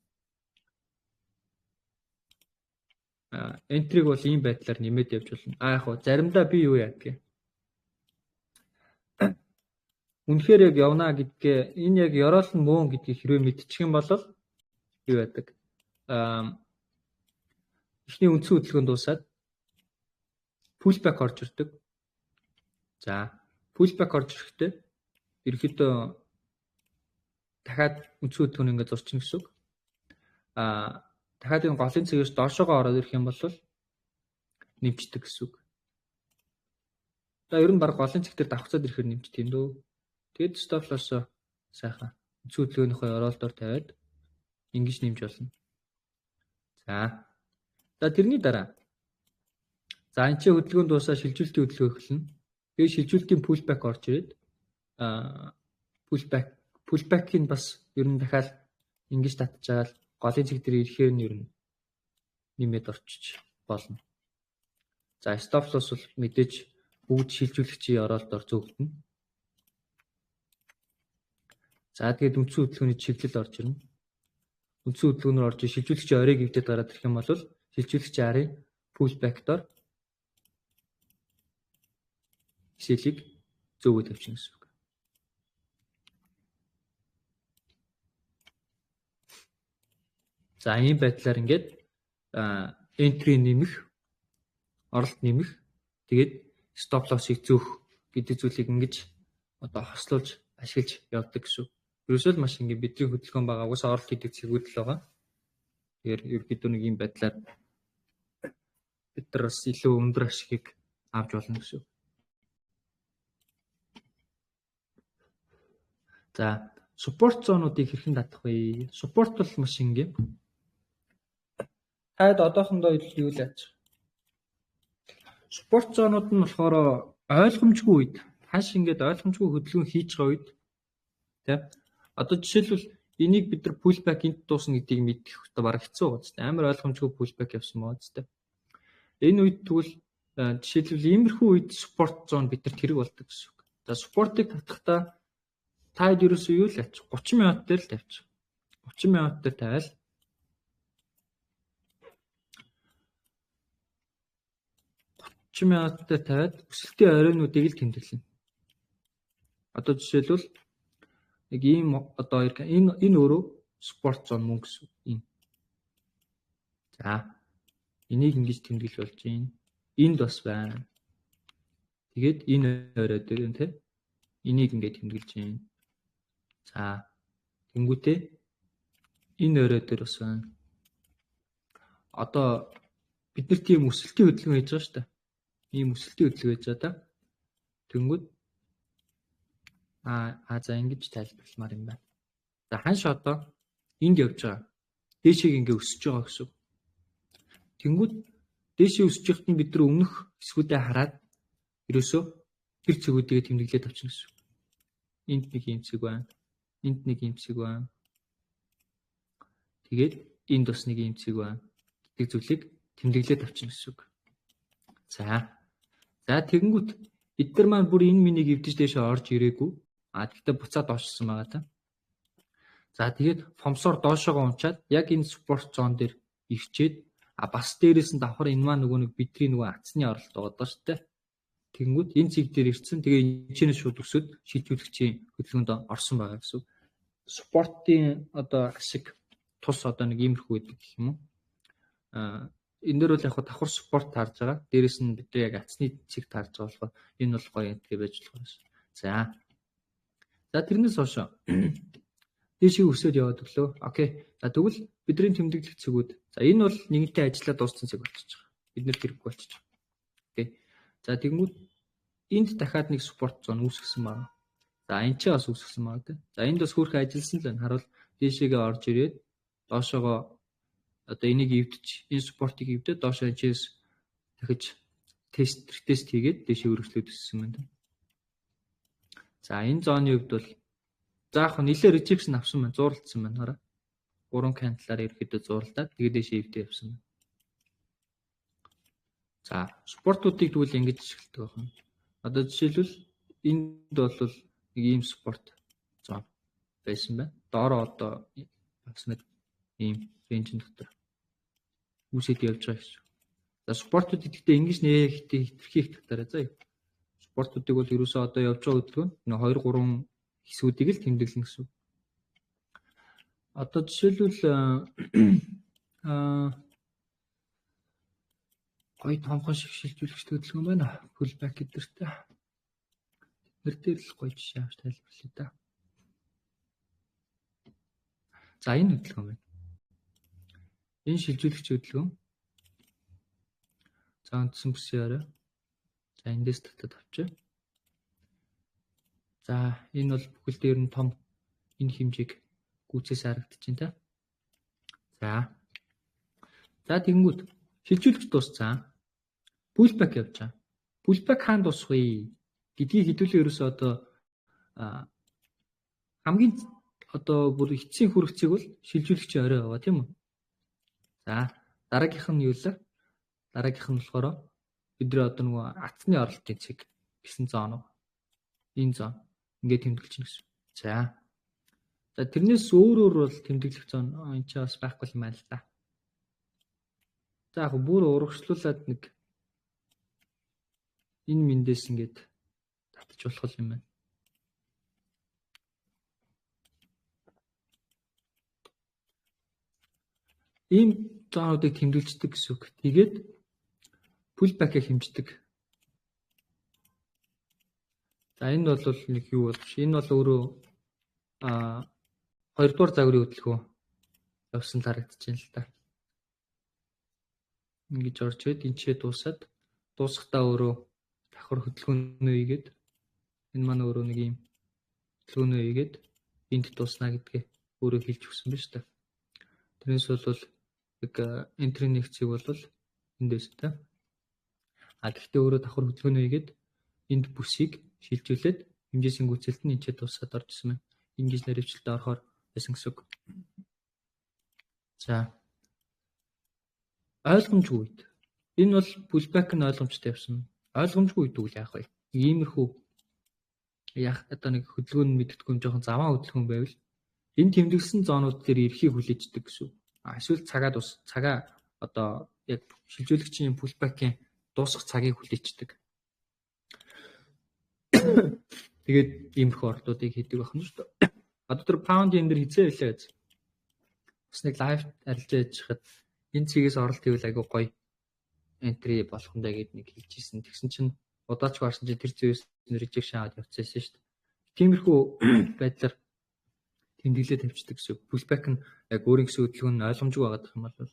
Энтриг бол ийм байдлаар нэмээд явж болно. Яг хоо заримдаа би юу яадаг. Үнэхээр яг явна гэдгээ энэ яг ёроол нь мөн гэдгийг хэрвээ мэдчих юм бол юу яадаг. Эхний үндсэн хөдөлгөөн дуусаад pullback орж ирдэг. За pullback орж ирэхдээ ерөөхдөө дахиад үндсэн хөдөлгөөн ингээд зурчихна гэсэн үг. Дахиад энэ голын цэгээс доошоогоо ороод ирэх юм бол нэмждэг гэсэн үг. За ер нь баг голын цэг дээр давхцаад ирэхээр нэмждэг юм дөө. Тэгэд stop loss-оо сайхан үндсэн хөдөлгөөнийхөө оролдоор тавиад ингэж нэмж болно. За тэрний дараа. За энэ чинь хөдөлгөөн дуусаа шилжүүлэлтийн хөдөлгөөн эхэлнэ. Тэгээ шилжүүлэлтийн pullback орж ирээд pullback-ийг бас ер нь дахиад ингэж татчихаал голын цэг дээр ирэхээр нь ер нь нэмээд орчиж болно. За stop loss бол мэдээж бүгд шилжүүлэгчийн оролдоор зөвлөднө. За тэгээд үндсэн хөдөлгөөний чиглэл орж ирнэ. Үндсэн хөдөлгөөнөөр орж шилжүүлэгчийн оройг өвдөд гараад ирэх юм бол шилжүүлэгчийн арын pullback-доор SL-ийг зөөгөө тавьчихна гэсэн үг. За ийм байдлаар ингээд entry нэмэх, оролт нэмэх, тэгээд stop loss-ыг зөөх гэдэг зүйлийг ингэж одоо хослуулж ашиглаж явдаг гэсэн үг. Ерөөсөө л маш ингээд бидний хөдөлгөөн байгаа. Угаасаа оролт хийдэг цэгүүд л байгаа. Тэгэхээр ерөөдөө нэг ийм байдлаар бид нар бас илүү өндөр ашигыг авч болно гэсэн үг. За support зоонуудыг хэрхэн татах вэ? Support бол маш ингийн. Таад одоохондоо юу л яаж. Support зоонууд нь болохоор ойлгомжгүй үед, хааш ингээд ойлгомжгүй хөдөлгөөн хийж байгаа үед тийм. Одоо жишээлбэл энийг бид нар pullback энд дуусна гэдгийг мэдэх хэрэгтэй бараг хэцүү байгаа ч тийм. Амар ойлгомжгүй pullback явсан байгаа ч тийм. Энэ үед тэгвэл жишээлбэл иймэрхүү үед support зон бид нар тэрэг болдог гэсэн үг. За support-ыг татахдаа таад ерөөсөө юу л ач 30 минут дээр л тавьчих. 30 минут дээр тавиал 30 минут дээр тавиад өсөлтийн оройнуудыг л тэмдэглэнэ. Одоо жишээлбэл нэг ийм одоо энэ өөрөө спорт зон мөн гэсэн юм. За энийг ингэж тэмдэглэж болж байна. Энд бас байна. Тэгээд энэ орой дээр тийм энийг ингэж тэмдэглэж байна. За тэнгуүтээ энэ өрөө дээр бас байна. Одоо бид нар тийм өсөлтийн хөдөлгөөн хийж байгаа шүү дээ. Ийм өсөлтийн хөдөлгөөн хийж байгаа да. Тэнгүүд за ингэж тайлбарламаар юм байна. За ханш одоо энд явж байгаа. Дээшийг ингээ өсөж байгаа гэсэн. Тэнгүүд дээшээ өсөж байхад нь бид нар өмнөх хэсгүүдээ хараад ерөөсөө тэр цэгүүдийг тэмдэглээд авчихна гэсэн. Энд нэг юм цэг байна. Энд нэг юм цэг байна. Тэгээд энд бас нэг юм цэг байна. Гэдэг зүйлийг тэмдэглээд авчихна гэсэн үг. За тэгэнгүүт эдгээр маань бүр энэ минийг эвдэж дэше орж ирээгүй. Гэхдээ буцаад доошсон байгаа та. За тэгээд фомсоор доошоогоо унчаад яг энэ спорт зон дээр ирчээд бас дээрээс нь давхар энэ маань нөгөө нэг бидний нөгөө атсны оролт байгаа даа шүү дээ. Тэгэнгүүт энэ цэг дээр ирсэн. Тэгээ энэ чинь шууд өсөд шилжүүлэгчийн хөдөлгөөнд орсон байгаа гэсэн. Спортын одоо ашиг тус одоо нэг иймэрхүү гэдэг гэх юм уу. Энэ дөр бол яг давхар спорт таарж байгаа. Дээрээс нь бид яг атсны цэг таарж байгаа болохоор энэ бол гоё юм гэж байж болох юм. За тэрнээс хойш дээшээ өсөд яваад өглөө. Окей. За тэгвэл бидний тэмдэглэх цэгүүд. За энэ бол нэгэнтээ ажиллаад дууссан цэг болчихж байгаа. Бид нэр хэрэггүй болчихж байгаа. Окей. За тэгмүүд энд дахиад нэг спорт зон үүсгэсэн байна. За энэ ч бас үүсгэсэн байна тийм. За энд бас хөөрхөн ажилласан л байна. Харуул дээшээгээ орж ирээд доошоогоо одоо энийг эвдэж, энэ спортыг эвдээд доошоо энэчээс дахиж тест хийгээд дээшээ өргөжлөөд өссөн байна тийм. За энэ зооны хувьд бол заах нэлээ rejection авсан байна, зууралдсан байна хараа. 3 каналаар ерөөдөө зууралдаад тэгээд дэшээ ивдээ явсан байна. За спортуудыг тэгвэл ингэж ашигладаг байна. Одоо жишээлбэл энд бол нэг ийм спорт зон байсан байна. Доороо одоо бас нэг ийм рейнжин дотор үүсэт явж байгаа гэсэн. За спортуудыг гэхдээ ингэж нээ хитрхи их татаарай заа. Спортуудыг бол ерөөсөө одоо явж байгаа хөдөлгөөн нэг 2-3 хэсгүүдийг л тэмдэглэн гэсэн. Одоо жишээлбэл гоё томхон шиг шилжүүлэгч хөдөлгөөн байна. Pullback гэдэртэй. Нэр дээр л гоё жишээ авч тайлбарлая да. За энэ хөдөлгөөн байна. Энэ шилжүүлэгч хөдөлгөөн. За үндсэн бүсийн орой. За эндээс татаад авчаа. За энэ бол бүхэл дээр нь том энэ хэмжээг гүйцээс харагдчихээн та. За тэгэнгүүт шилжүүлэгч дууссан. Pullback явж байгаа. Pullback хаан дуусах вэ гэдгийг хэдүүлээ ерөөсөө одоо хамгийн одоо бүр эцсийн хүрэгцийг бол шилжүүлэгчийн орой байгаа тийм үү? За дараагийнх нь юу вэ? Дараагийнх нь болохоор бидний одоо нөгөө атсны оролтын цэг гэсэн зоон. Энэ зоон ингээд тэмдэглэж байна гэсэн. За тэрнээс өөрөөр бол тэмдэглэх зоон энэ ч бас байхгүй юм байна л да. За яг бүр урагшлуулад нэг энэ мэндээс ингээд татчих болох юм байна. Ийм зоонуудыг тэмдэглэждэг гэсэн үг. Тэгээд pullback-ыг хэмждэг. За энэ бол нэг юу болж? Энэ бол өөрөө 2 дугаар загварын хөдөлгөөн явсан харагдчихээн л та. Ингэж орж ирээд энчээ дуусахдаа өөрөө давхар хөдөлгөөнөө хийгээд энэ маань өөрөө нэг юм хөдөлгөөнөө хийгээд энд дуусна гэдгээ өөрөө хэлж өгсөн байна шүү дээ. Тэрнээс бол яг энтрийн нэгцийг бол эндээс та. Гэхдээ өөрөө давхар хөдөлгөөнөө хийгээд энд бүсийг шилжүүлээд хэмжээсийн гүйцэлд нь энчээ дуусаад орж ирсэн байна. Ингэж наривчлалтад орохоор байсан гэсэн үг. За ойлгомжгүй үед. Энэ бол pullback нь ойлгомжтой явсан. Ойлгомжгүй үед үгүй яах вэ? Иймэрхүү яах одоо нэг хөдөлгөөн мэддэггүй юм жоохон заваа хөдөлгөөн байвал энэ тэмдэглэсэн зоонууд дээр эрхийг хүлээждэг гэсэн. Эсвэл цагаа одоо яг шилжүүлэгчийн pullback-ийн дуусах цагийг хүлээждэг. Тэгээд иймэрхүү ордуудыг хийдэг байх нь шүү дээ. Одоо тэр pound энэ дэр хизээ байлаа гэж. Бас нэг лайв арилжаа хийж хахад энэ цэгээс оролт хийвэл айгүй гоё entry болох юм даа гэд нэг хэлчихсэн. Тэгсэн чинь удаачгүй харсан чинь тэр цэгээс rejection аваад явцсан шүү дээ. Тиймэрхүү байдлаар тэмдэглээ тавьчихдаг гэсэн. Pullback нь яг өөрийн гэсэн хөдөлгөөн нь ойлгомжгүй байгаа юм бол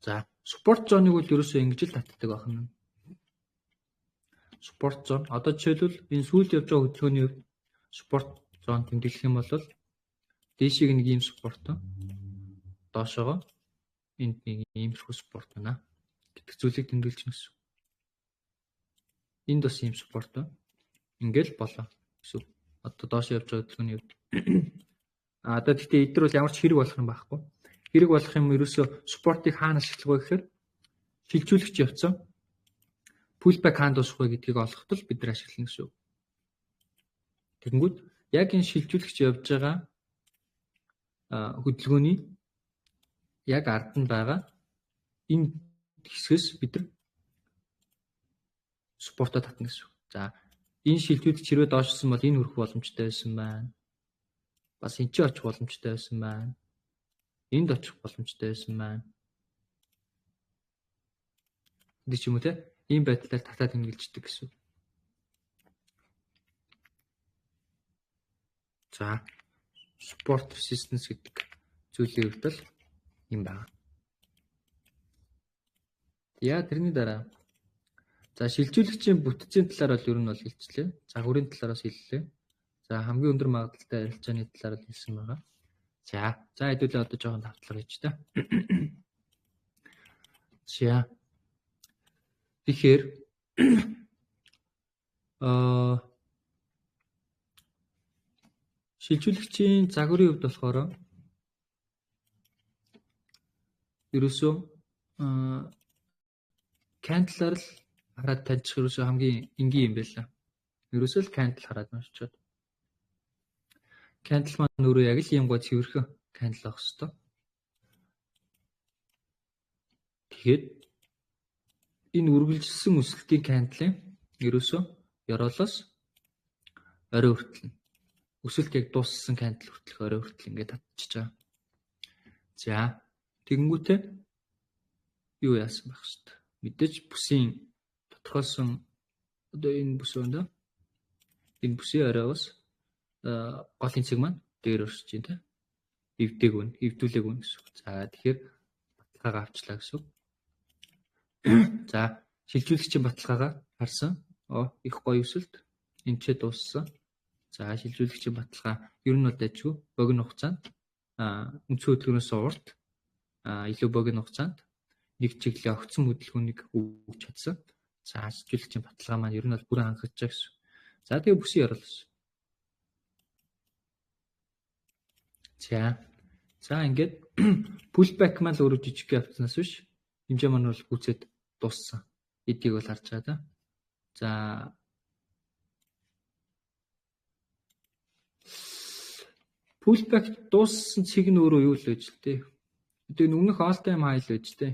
за support zone-ыг бол ерөөсөө ингэж л татдаг байна. Support zone одоо жишээлбэл энэ сүүлд явж байгаа хөдөлгөөний хувьд support zone тэмдэглэх юм бол дээшийг нэг ийм support доошоогоо энд нэг иймэрхүү support байна гэдэг зүйлийг тэмдэглэж байна гэсэн. Энд бас ийм support ингээл болоо гэсэн. Одоо доош явж байгаа хөдөлгөөний хувьд одоо гэхдээ эдгээр бол ямар ч хэрэг болох юм байхгүй. Хэрэг болох юм ерөөсөө support-ыг хаана ашиглах вэ гэхээр шилжүүлэгч явцсан pullback хаана дуусах вэ гэдгийг олоход л бид нар ашиглана гэсэн. Тэгэнгүүт яг энэ шилжүүлэгч явж байгаа хөдөлгөөний яг ард нь байгаа энэ хэсгээс бид нар support-о татна гэсэн. За энэ шилжүүлэгч хэрвээ доошсон бол энэ хүрэх боломжтой байсан байна. Бас энэ ч очих боломжтой байсан байна. Энд очих боломжтой байсан байна. Энд ч юм уу те ийм байдлаар татаад тэмдэглэждэг гэсэн. За support resistance гэдэг зүйлийн хувьд л юм байна. Яа тэрний дараа за шилжүүлэгчийн бүтцийн талаар бол ер нь бол хэлчихлээ. Загварын талаараас хэллээ. За хамгийн өндөр магадлалтай арилжааны талаар л хэлсэн байгаа. За хэдүүлээ одоо жоохон давтлага хийж та. За тэгэхээр шилжүүлэгчийн загварын хувьд болохоор ерөөсөө candle-аар л хараад таньчих ерөөсөө хамгийн энгийн юм байлаа. Ерөөсөө л candle хараад уншчиход. Candle маань өөрөө яг л юм гоо цэвэрхэн candle авах хэрэгтэй. Тэгээд энэ үргэлжилсэн өсөлтийн candle-ийн ерөөсөө ёроолоос орой хүртэл өсөлт яг дууссан candle хүртэлх орой хүртэл ингээд татчихж байгаа. За тэгэнгүүтээ юу яасан байх вэ? Мэдээж бүсийн тодорхойлсон одоо энэ бүс байна. Энэ бүсийн оройгоос голын цэг маань дээр өрсөж байна те. Эвдэг үн, эвдүүлэг үн гэсэн. За тэгэхээр баталгаагаа авчлаа гэсэн. За шилжүүлэгчийн баталгаагаа харсан. Их гоё өсөлт. Энд ч дууссан. За шилжүүлэгчийн баталгаа ер нь бол дайггүй богино хугацаанд үндсэн хөдөлгөөнөөс урт илүү богино хугацаанд нэг чиглэлийн огцон хөдөлгөөнийг өгч чадсан. За шилжүүлэгчийн баталгаа маань ер нь бол бүрэн хангаж байгаа гэсэн. За тэгээ бүсийн ёроолсон. За ингээд pullback маань л өөрөө жижиг явцнаас биш хэмжээ маань бол гүцэд дууссан. Эдийг бол харж байгаа да. За pullback дууссан цэг нь өөрөө юу л байж л тээ. Одоо энэ өмнөх all time high л байж тээ.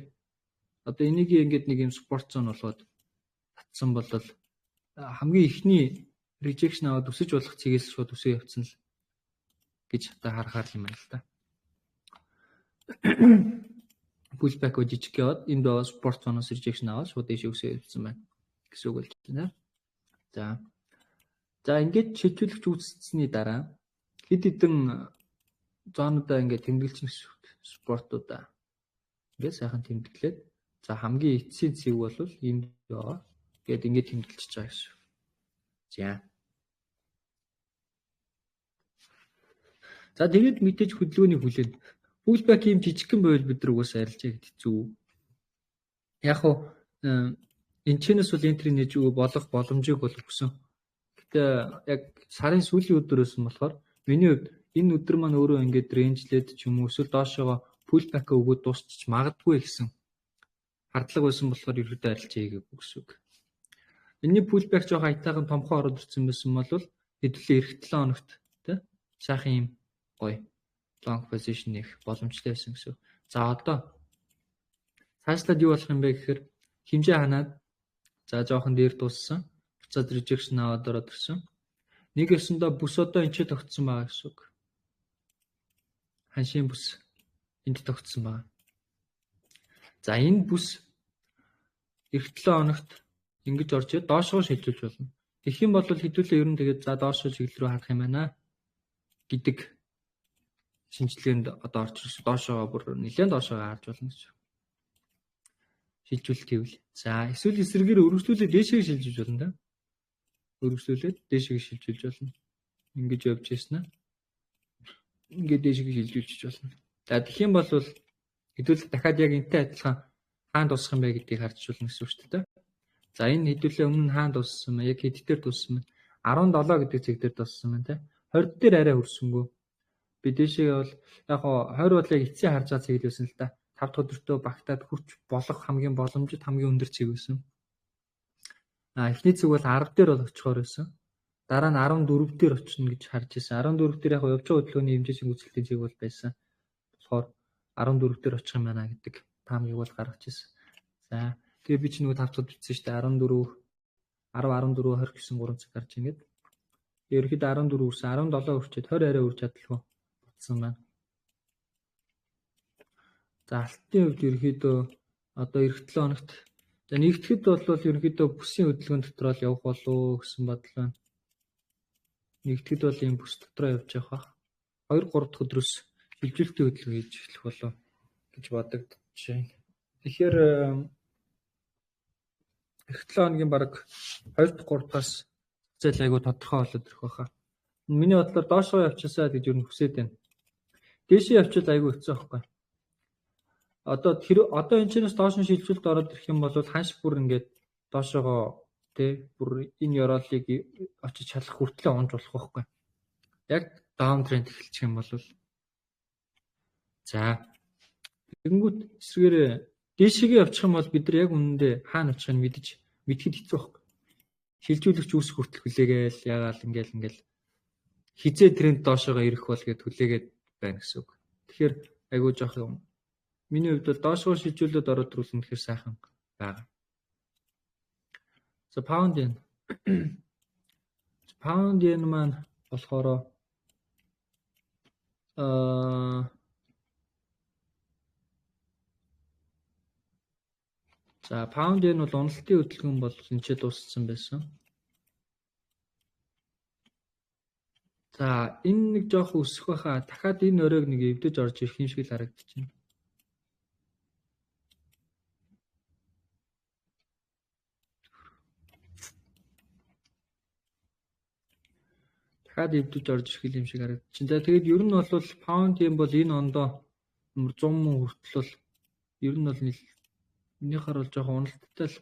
Одоо энийг ингээд нэг юм support zone болгоод татсан бол хамгийн ихний rejection аваад өсөж болох цэгээс шууд өсөө явцсан л гэж одоо харахаар юм байна л да. Pullback жижиг яваад энд байгаа support zone-оос rejection аваад шууд дэше өсөө явцсан байна гэсэн үг болж байна. За ингээд шилжүүлэгч үүсгэсний дараа хэд хэдэн зоонуудаа ингээд тэмдэглэж спортуудаа ингээд сайхан тэмдэглээд за хамгийн эцсийн цэг бол энд байгаа. Ингээд тэмдэглэж байгаа гэсэн. За тэгээд мэдээж хөдөлгөөний хүлээн pullback юм жижигхэн байвал бид нар угаасаа арилжаа гэдэг зүг. Яг хуу энэ чэнэс бол энтрийн нэж болох боломжийг бол өгсөн. Гэтэ яг сарын сүүлийн өдөр байсан болохоор миний хувьд энэ өдөр маань өөрөө ингээд рейнжлээд ч юм уу эсвэл доошоо pullback өгөөд дуусчих магадгүй гэсэн хардлага байсан болохоор ерөөдөө арилжаа хийгээгүй гэсэн үг. Энэний pullback жоох айтайхан томхон ороод ирсэн байсан бол хэдүүлээ эх 7 хоногт тий сайхан юм гоё long position их боломжтой байсан гэсэн. За одоо цаашлаад юу болох юм бэ гэхээр хэмжээ ханаад за жоохон дээр дууссан. Буцаад rejection аваад ороод ирсэн. Нэг ёсондоо бүс одоо энэ ч тогтсон байгаа гэсэн үг. Ханшийн бүс энд тогтсон байгаа. За энэ бүс эх 7 хоногт ингэж орж ирээд доошоо шилжүүлж болно. Тэгэх юм бол хэдүүлээ ер нь тэгээд за доошоо чиглэл рүү харах юм байна гэдэг шинжилгээнд одоо орж ирсэн. Доошоо бүр нэлээд доошоо харж болно гэж. Шилжүүлэлт хийвэл. За эсвэл эсрэгээр өргөжлүүлээд дээшээ шилжүүлж болно да. Өргөжлүүлээд дээшээ шилжүүлж болно. Ингэж явж ирсэн аа. Ингээд дээшээ шилжүүлж болно. За тэгэх юм бол хэдүүлээ дахиад яг энтэй адилхан хаана дуусах юм бэ гэдгийг харж болно гэсэн үг шүү дээ. За энэ хэдүүлээ өмнө хаана дууссан бэ? Яг хэд дээр дууссан бэ? 17 гэдэг цэг дээр дууссан байна те. 20 дээр арай хүрсэнгүй. Би дээшээ бол яг 20 бол яг эцсийн харж байгаа цэг лсэн л да. 5 дахь өдөртөө багтаад хүрч болох хамгийн боломжит хамгийн өндөр цэг байсан. Эхний цэг бол 10 дээр бол очихоор байсан. Дараа нь 14 дээр очино гэж харж ирсэн. 14 дээр яг явж байгаа хөдөлгөөний хэмжээний үзэлтийн цэг бол байсан. Тэгэхээр 14 дээр очих юм байна гэдэг таамгийг бол гаргаж ирсэн. За тэгээ би ч нөгөө 5 дахь бичсэн шүү дээ. 14 10 14 20 гэсэн 3 цаг гарч ингээд. Ерөнхийдөө 14 хүрсэн, 17 хүрчээд 20 арай хүрч чадлаггүй болсон байна. За алтын хувьд ерөнхийдөө одоо эх 7 хоногт за нэгтгэхэд бол ерөнхийдөө бүсийн хөдөлгөөн дотор л явах болов гэсэн бодол байна. Нэгтгэхэд бол ийм бүс дотроо явж явах. 2-3 дахь өдрөөс шилжүүлэлтийн хөдөлгөөн хийж эхлэх болов гэж бодогдож байна. Тэгэхээр эх 7 хоногийн баг 2 дахь 3 дахьаас зээл айгу тодорхой болоод ирэх байхаа. Миний бодлоор доошоо явчихсаа гэж юу хүсээд байна. Дээшээ явчихвал айгу хэцүү байхгүй. Одоо энэ чэнэс доош нь шилжүүлэлт ороод ирэх юм бол ханш бүр ингээд доошоогоо тий бүр энэ ёроолыг очиж чадах хүртлээ онж болох байхгүй. Яг даун тренд эхэлчих юм бол за тэгэнгүүт эсрэгээр дээшээгээ явчих юм бол бид нар яг үнэндээ хаана очихыг мэдхэд хэцүү байхгүй. Шилжүүлэгч үүсэх хүртэл хүлээгээл ягаал ингээл хизээ тренд доошоогоо ирэх бол гэд хүлээгээд байна гэсэн үг. Тэгэхээр айгуу жоох юм. Миний хувьд бол доошоо шилжүүлээд ороод ирүүлсэн тэгэхээр сайхан байна. За паунд yen. Паунд yen маань болохоор за паунд yen бол уналтын хөдөлгөөн бол энэ дууссан байсан. За энэ нэг жоох өсөх байхаа дахиад энэ өрөөг нэг эвдэж орж ирэх юм шиг л харагдаж байна. Дахиад эвдэж орж ирэх юм шиг харагдаж байна. За тэгээд ер нь бол паунд юм бол энэ ондоо 100 мөн хүртэл ер нь бол энийхэр бол жоох уналттай л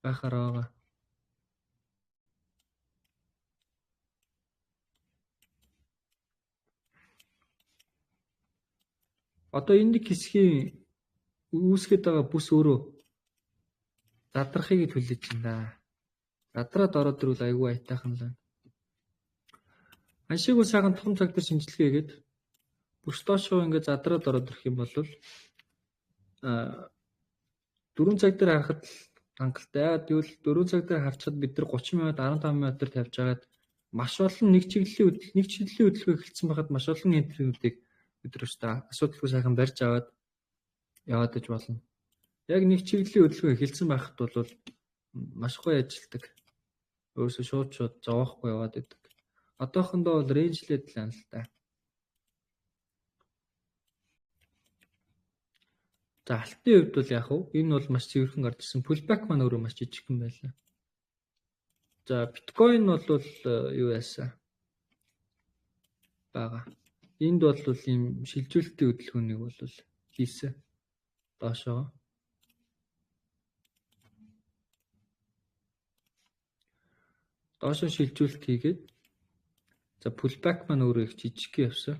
байхаар байгаа. Одоо энэ нэг хэсгийн үүсгээд байгаа бүс өөрөө задрахыг хүлээж байна. Задраад ороод ирвэл айгүй айтайхан л байна. Аншиг сайхан том цаг дээр шинжилгээ хийгээд бүс доошоо ингээд задраад ороод ирэх юм бол 4 цаг дээр харахад хангалттай. Тэгвэл 4 цаг дээр харчаад бид нар 30 минут 15 минутаар тавьж агаад маш олон нэг чиглэлийн хөдөлгөөн эхэлсэн байхад маш олон энтринүүдийг бид нар өстой асуудалгүй сайхан барьж аваад яваад иж болно. Яг нэг чиглэлийн хөдөлгөөн эхэлсэн байхад бол маш гоё ажилтдаг. Өөрөөсөө шууд зовоохгүй яваад идэг. Одоохондоо бол рейнжлээд л байна л та. За алтын хувьд бол яг уу энэ бол маш цэвэрхэн гарч ирсэн. Pullback маань өөрөө маш жижигхэн байлаа. За биткойн бол юу яасан? Бага. Энд бол ийм шилжүүлэлтийн хөдөлгөөнийг бол хийсэн. Доошоо. Доошоо шилжүүлэлт хийгээд за pullback маань өөрөө их жижиг явсан.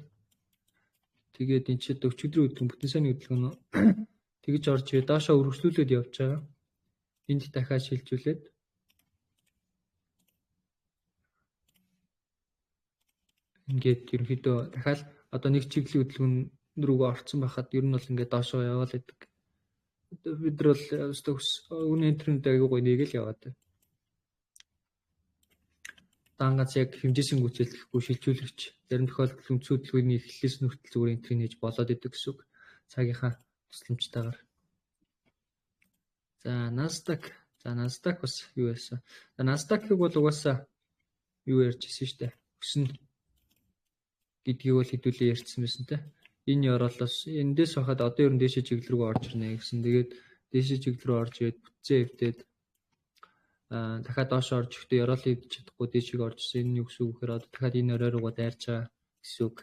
Тэгээд энэ чинь өчигдрийн хөдөлгөөн бүтэн сайны хөдөлгөөн тэгж орж ирээ доошоо өргөжлүүлээд явж байгаа. Энд дахиад шилжүүлээд ингээд ерөнхийдөө дахиад одоо нэг чиглэлийн хөдөлгөөн рүүгээ орцсон байхад ер нь бол ингээд доошоо яваал байдаг. Бид нар бол үнэ тренд аягүй гоё нэгэл яваад байна. Дангаас яг хэмжээсэн гүйцэтгэхгүй шилжүүлэгч зарим тохиолдолд үндсэн хөдөлгөөний эхлэлээс нь хүртэл зүгээр энтрийг нээж болоод идэг гэсэн үг. Цагийнхаа тусламжтайгаар. За Nasdaq За Nasdaq бас юу яасан. За Nasdaq-ыг бол угаасаа юу ярьжсэн шүү дээ. Өснө гэдгийг бол хэдүүлээ ярьсан байсан те. Энэ ёроолоос эндээс хахад одоо ер нь дээшээ чиглэл рүү орж ирнэ гэсэн. Тэгээд дээшээ чиглэл рүү орж ирээд бүтцээ эвдээд дахиад доош орж ихдээ ёроолыг эвдэж чадахгүй дээшээ орж ирсэн. Энэ юу гэсэн үг гэхээр одоо дахиад энэ орой руугаа дайрч байгаа гэсэн үг.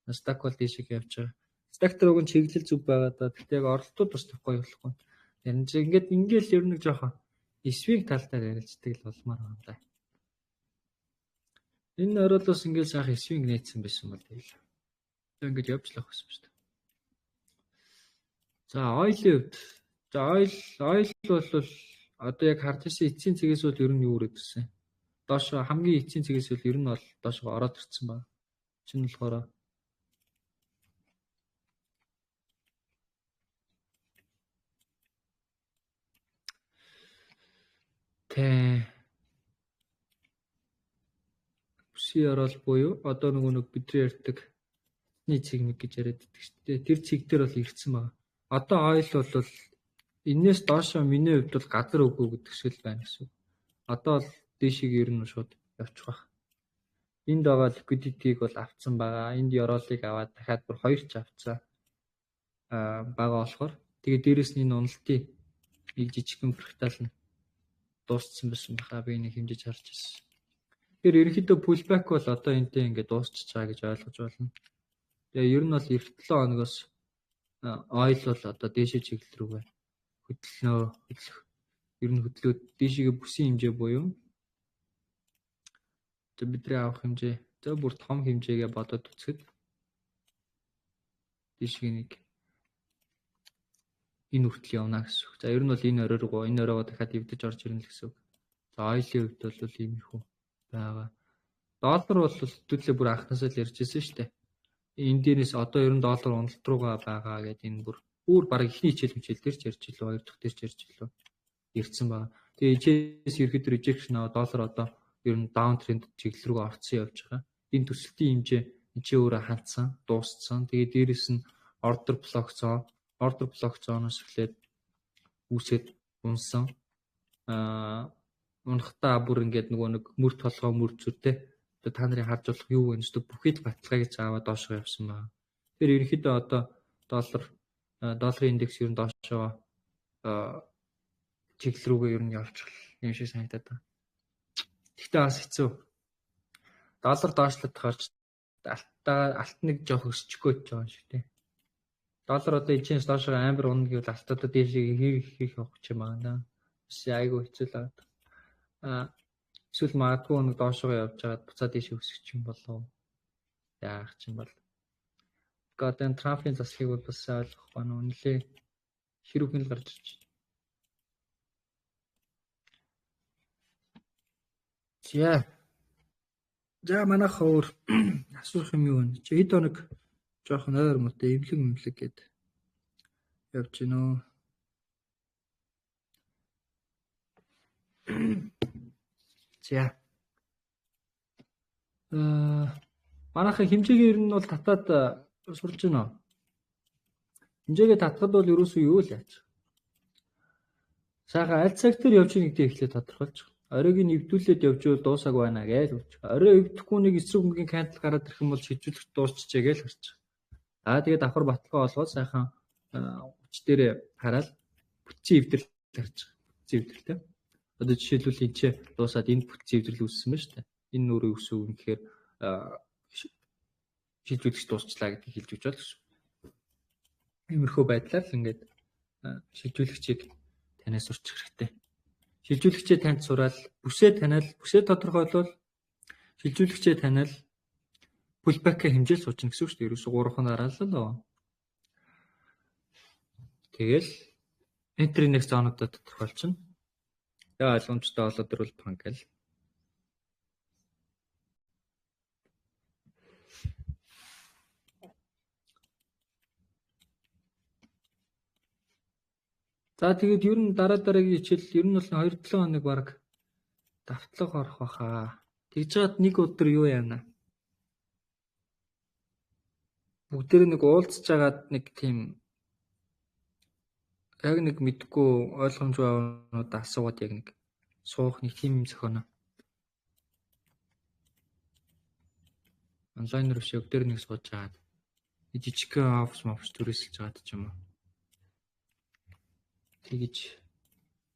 Nasdaq бол дээшээ явж байгаа. Nasdaq руу нь чиглэл зүг байгаа да. Тэгтээ яг оролтууд бас тохой болохгүй. Ярин чи ингээл ер нь жоохон эсвийг талдаар ярилцдаг л болмоор байна да. Энэ оролоос ингээл сайхан эсвийг нээсэн байсан бол тэгэл. За ингэж явж л авах гэсэн шүү дээ. За ойлын хувьд. За ойл бол одоо яг харж ирсэн эцсийн цэгээс бол ер нь юу өрөөд ирсэн. Доош хамгийн эцсийн цэгээс бол ер нь бол доошоо ороод ирсэн байна. Чинь болохоор бүсийн орол буюу одоо нэг бидний ярьдаг цэг мэг гэж яриад байдаг шүү дээ. Тэр цэг дээр бол ирсэн байна. Одоо ойл бол энээс доошоо миний хувьд бол газар өгөө гэдэг шиг л байна гэсэн. Одоо бол дээшийг ер нь шууд явчих واخ. Энд байгаа liquidity-г бол авцсан байгаа. Энд ёроолыг аваад дахиад бүр хоёр ч авцсан байгаа болохоор тэгээд дээрэс нь энэ уналтын нэг жижигхэн фрактал нь дууссан байсан баха. Би нэг хэмжиж харж ирсэн. Тэгэхээр ерөнхийдөө pullback бол одоо энтэй ингээд дуусчих байгаа гэж ойлгож байна. Тэгээ ер нь бол 7 хоногоос ойл бол одоо дээшээ чиглэл рүүгээ хөдлөх ер нь хөдлөөд дээшээ бүсийн хэмжээ буюу бидний авах хэмжээ за бүр том хэмжээгээ бодоод үзэхэд дээшээ нэг энэ хүртэл явна гэсэн үг. За ер нь бол энэ оройгоо дахиад эвдэж орж ирнэ л гэсэн үг. За ойлын хувьд бол ийм их үү байгаа. Доллар бол хэдүүлээ бүр анхнаасаа л ярьжсэн шүү дээ. Энэ дээрээс одоо ер нь доллар уналт руугаа байгаа гэдэг энэ бүр баг ихний хичээл дээр ч ярьж илүү хоёр дахь дээр ч ярьж илүү ирсэн байна. Тэгээ ичээс ерөөдөр rejection аваад доллар одоо ер нь даун тренд чиглэл рүү орцсон явж байгаа. Энэ төсөлтийн хэмжээ энэ ч өөрөө хандсан, дууссан. Тэгээ дээрээс нь ордер блок зоноос эхлээд үүсээд унсан. Унахтаа бүр ингээд нэг мөр толгой мөр зүртэй та нарын харж болох юу вэ гэдэг бүхий л баталгааг цааваад доошоо явсан байна. Тэр ерөнхийдөө одоо долларын индекс ер нь доошоо чиглэл рүүгээ ер нь явчих юм шиг санагдаад байна. Гэхдээ бас хэцүү. Доллар доошлоод тахаарч алт нэг жоох өсчихгүй ч байгаа шиг тийм. Доллар одоо ичээс доошоо амар унах гэвэл алтуудаа дээшээ хийх явах юм байна. Бас айгүй хэцүү л байна. Эсвэл магадгүй нэг доошоо явж байгаад буцаад дээшээ өсөх юм болов. Яах юм бол. Гадаа Трампын заслыг бол бас ойлгох байна. Үнэлээ хэрүүхэн л гарч ирж байна. За манайх өөр асуух юм юу вэ? Чи хэд хоног жоохон ойр мотой эвлэг гээд явж гинөө. За. Манайхын хэмжээгээ ер нь бол татаад сурж гинөө. Хэмжээгээ татхад бол ерөөсөө юу л яаж. Сайхан аль цаг дээр явж нэгдээ эхлээд тодорхойлж. Оройг нь эвдүүлээд явж бол дуусааг байна гэж хэлж. Орой эвдэхгүй нэг эсрэг мөнгөний кандл гараад ирэх юм бол шийдвэрлэх дуусчихжээ гэж харж. Тэгээд давхар баталгаа олгоод сайхан уч дээр хараад бүтцийн эвдрэл харж. Бүтцийн эвдрэлтэй. Одоо жишээлбэл энэ ч дуусаад энэ бүтцийн эвдрэл үүссэн байна шүү дээ. Энэ нүрээ өсөв юм гэхээр шийдвэрлэж дуусчлаа гэдгийг хэлж өгч байна. Иймэрхүү байдлаар л ингээд шийдвэрлэгчийг танаас сурчих хэрэгтэй. Шилжүүлэгчээ танд сураал, бүсээ тодорхойлвол шилжүүлэгчээ танил pullback хэмжээл суучна гэсэн үг шүү дээ. Ерөөсө 3 дараалал. Тэгэл entry нэг зоонуудад тодорхойлчихно. Тэгээ ойлгомжтой болоод ирвэл пангал. За тэгээд ер нь дараагийн хичээл ер нь бол 2-7 хоног баг давтлага орох баха. Тэгж чад нэг өдөр юу яана? Бүгдээр нэг уулзж агаад нэг тийм яг нэг мэдгүй ойлгомжгүй авнууд асуугаад яг нэг суух нэг тийм зохионо. Онлайнер биш өг дээр нэг сууж байгаа. Жижигхэн офс мовс төрөсөлж байгаа ч юм уу. Тэгэж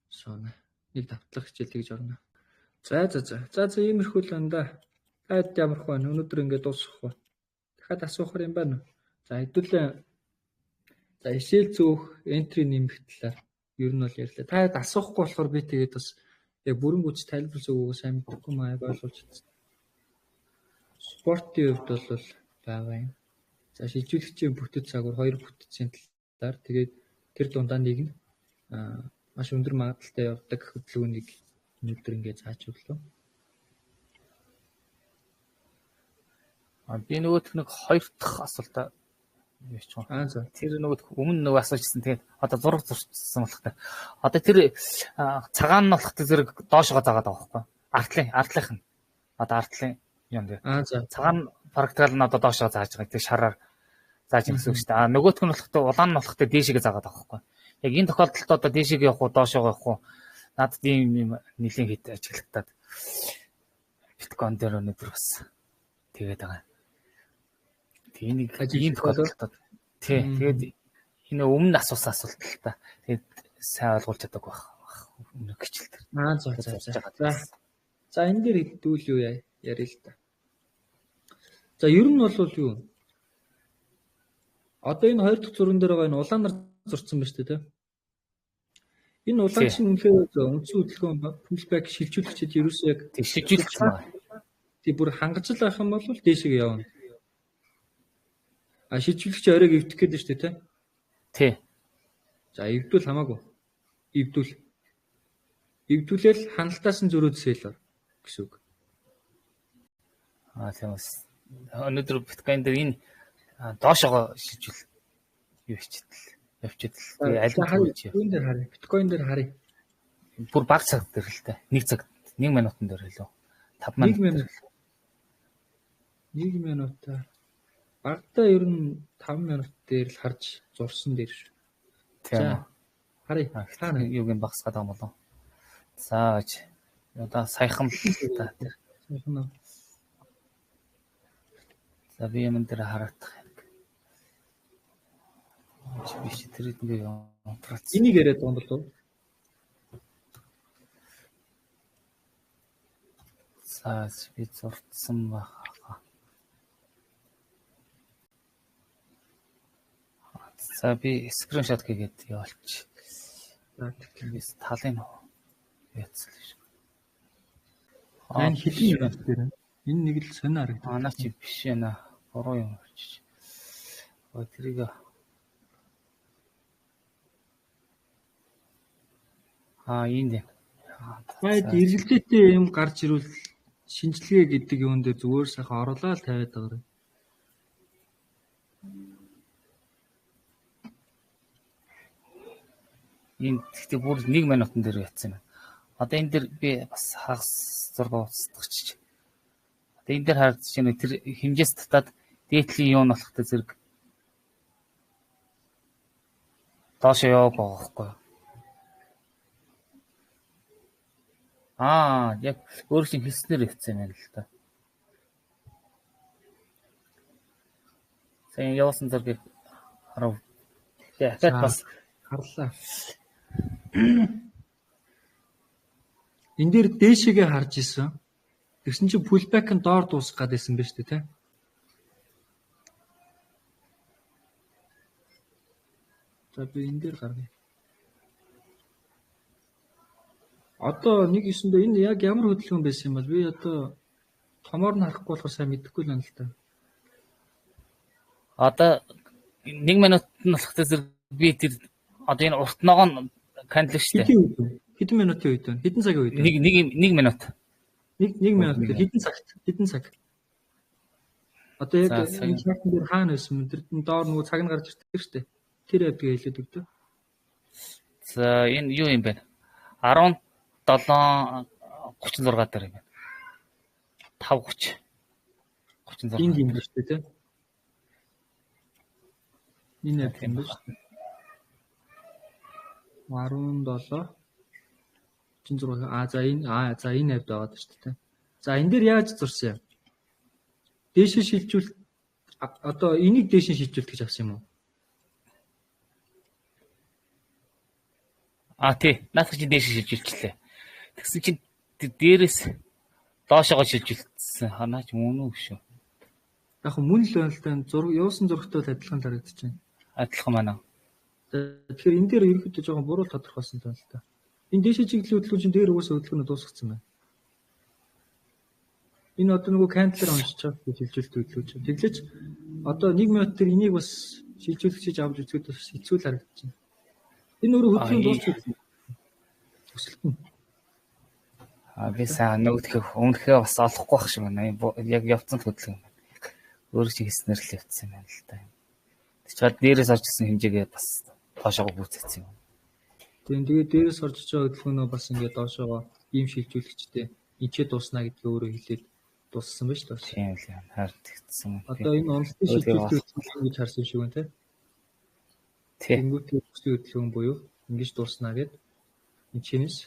соно. Нэг давтлах хичээл тэгж орно. За иймэрхүү л анда. Таад ямарх байна? Өнөөдөр ингээд дуусгах ба. Дахиад асуухаар юм байна уу? За хэдүүлээ. За ишээл зөөх энтри нэмэх талаар ер нь бол ярьлаа. Таад асуухгүй болохоор би тэгээд бас яг бүрэн гүйц тайлбарлаж өгөөг сайн мэдэхгүй маяг ойлгуулж чадсан. Спортын хувьд бол байгаа юм. За шилжүүлэгчийн бүтэц цагуур 2 бүтэцийн талаар тэгээд тэр дундаа нэг нь маш өндөр магадлалтай явдаг хөдөлгөөнийг өнөөдөр ингээд зааж өглөө. Би нөгөөх нэг 2 дахь асуултаа ярьж байгаа. За. Тэр нөгөөх өмнө нөгөө асуужсэн. Тэгээд одоо зураг зурсан болохтой. Одоо тэр цагаан нь болохтой зэрэг доошоо заагаад байгаа байхгүй. Артлынх нь. Одоо артлын юм дээр. За. Цагаан практикал нь одоо доошоо зааж байгаа. Тэр шараар зааж гэсэн үг шүү дээ. Нөгөөх нь болохтой улаан нь болохтой дээшгээ заагаад байгаа байхгүй. Яг энэ тохиолдолд одоо дээшгээ явах уу, доошоо явах уу? Надад ийм нэлийн хэд ажиглагдаад биткойн дээр өнөдөр бас тэгээд байгаа. Тэгээд ийм тохиолдолд тэгээд энэ өмнө асуусан асуулт л та. Тэгээд сайн ойлгуулж чадаагүй байх. Өмнө хичээл дээр. За энэ дээр хэдүүл юу ярил л та. За ер нь бол юу? Одоо энэ 2 дахь зурган дээр байгаа энэ улаанаар зурцсан байна шүү дээ. Энэ улаан чинь үнэхээр үндсэн хөдөлгөөн pullback шилжүүлэгчид ерөөсөө яг шилжүүлж байна. Тэг бүр хангаж л байх юм бол дээшээ явна. Шилжүүлэгч оройг эвдэх гэдэг шүү дээ, тий. За эвдвэл хамаагүй. Эвдүүлэл ханалтаас нь зөрөөд сэл гэсэн үг. Тийм бас. Өнөөдөр биткойн дээр энэ доошоо шилжүүл юу хичээдэл явчихдал. Тэгээ аль нь биткойн дээр харъя. Бүр баг цаг дээр л та. 1 цаг 1 минутан дээр хэлв. 5 минут. 1 минут. Багтаа ер нь 5 минут дээр л харж зурсан дээр шүү. Тийм. Харъя. Та юуг нь багсгаад байгаа юм болов. За одоо саяхан л та. Саяхан. За би юм дээр хараах юм. Биш тэр ингэ операц. Энийг яриад байгаа юм болов. За би зурцсан байгаа. За би скриншот хийгээд явуулчих. За тэгээс талын яцсан шүү. Энэ хэдийн юм дээр энэ нэг л сонио харагдав. Наа чи биш ээ. Буруу юм болчих. Тэрийг энд. Байд эргэлтээтэй юм гарч ирвэл шинжилгээ гэдэг юун дээр зүгээр сайхан оруулаад тавиад байгаа. Энэ гэхдээ бүр 1 минутан дээр ятсан юм. Одоо энэ дээр би бас хагас зураг устгахчих. Одоо энэ дээр харагдаж байна тэр хэмжээс татаад дээдлийн юу нь болохтой зэрэг доошоо явах байхгүй. Яг өөрөөр хэлснээр явцсан юм л та. Сайн явсан зэрэг харав. Тэгээд бас харлаа. Энэ дээр дээшээгээ харж исэн. Тэгсэн чинь pullback нь доор дуусах гээд байсан байж тээ. За би энэ дээр гаргая. Одоо 1.9-д энэ яг ямар хөдөлгөөн байсан юм бол би одоо томоор нь харахгүй болохоор сайн мэдэхгүй л байна л та. Одоо 1 минут нь болохтой зэрэг би тэр одоо энэ урт ногоон кандл шүү дээ. Хэдэн минутын үед вэ? Хэдэн цагийн үед вэ? 1 минут. 1 минут хэдэн цаг? Одоо яг энэ чартын дээр хаана байсан юм? Тэр доор нөгөө цаг нь гарч ирдэг шүү дээ. Тэр ядгаа хэлээд өгдөө. За энэ юу юм бэ? 17:36 дээр юм байна. 5:30. 36. Энэ юм шүү дээ, тийм. Энэ яг юм байна шүү дээ. 17 36 за энэ хавьд байгаа шүү дээ. За энэ дээр яаж зурсан юм? Дээшээ шилжүүл одоо энийг дээшээ шилжүүлэх гэж авсан юм уу? Тий. Наадах чи дээш шилжүүлчихлээ. Тэгсэн чинь дээрээс доошоогоо шилжүүлсэн. Ханаач мөн үү шүү. Яг мөн л байна л да. Зураг явуулсан зурагтай л адилхан харагдаж байна. Адилхан байна. Тэгэхээр энэ дээр ерөөхдөө жоохон буруу тодорхойлсон байна л да. Энэ дээшээ чиглэлийн хөдөлгөөн дээр уусаа хөдөлгөөнө дуусгацсан байна. Энэ одоо нөгөө кантлер уншиж байгаа гэж шилжүүлэлт хөдөлгөөч. Тэглэж одоо 1 минут төр энийг бас шилжүүлэгчиж авч үзэхэд бас хэцүү л харагдаж байна. Энэ өөрөө хөдөлгөөн дуусчихсан. Төсөлтөн. Би сайн өмнөхөө бас олохгүй байх шиг байна. Яг явцсан хөдөлгөөн. Өөр чи хийснээр л явцсан байна л да. Тэгэхээр дээрээс орж ирсэн хэмжээгээ бас доошоо гүйцэцсэн юм. Тэгээд дээрээс орж иж байгаа хөдөлгөөнөө бас ингээд доошоо ийм шилжүүлэгчтэй ичээ дуснаа гэдгийг өөрөө хэлээд дууссан байна шүү дээ. Тийм л юм. Харагдсан. Одоо энэ онцлог шилжүүлэлт гэж харсан шиг байна те. Тэнгүүтээ бүсгүй хөдөлгөөн буюу ингэж дууснаа гэд энэ чинээс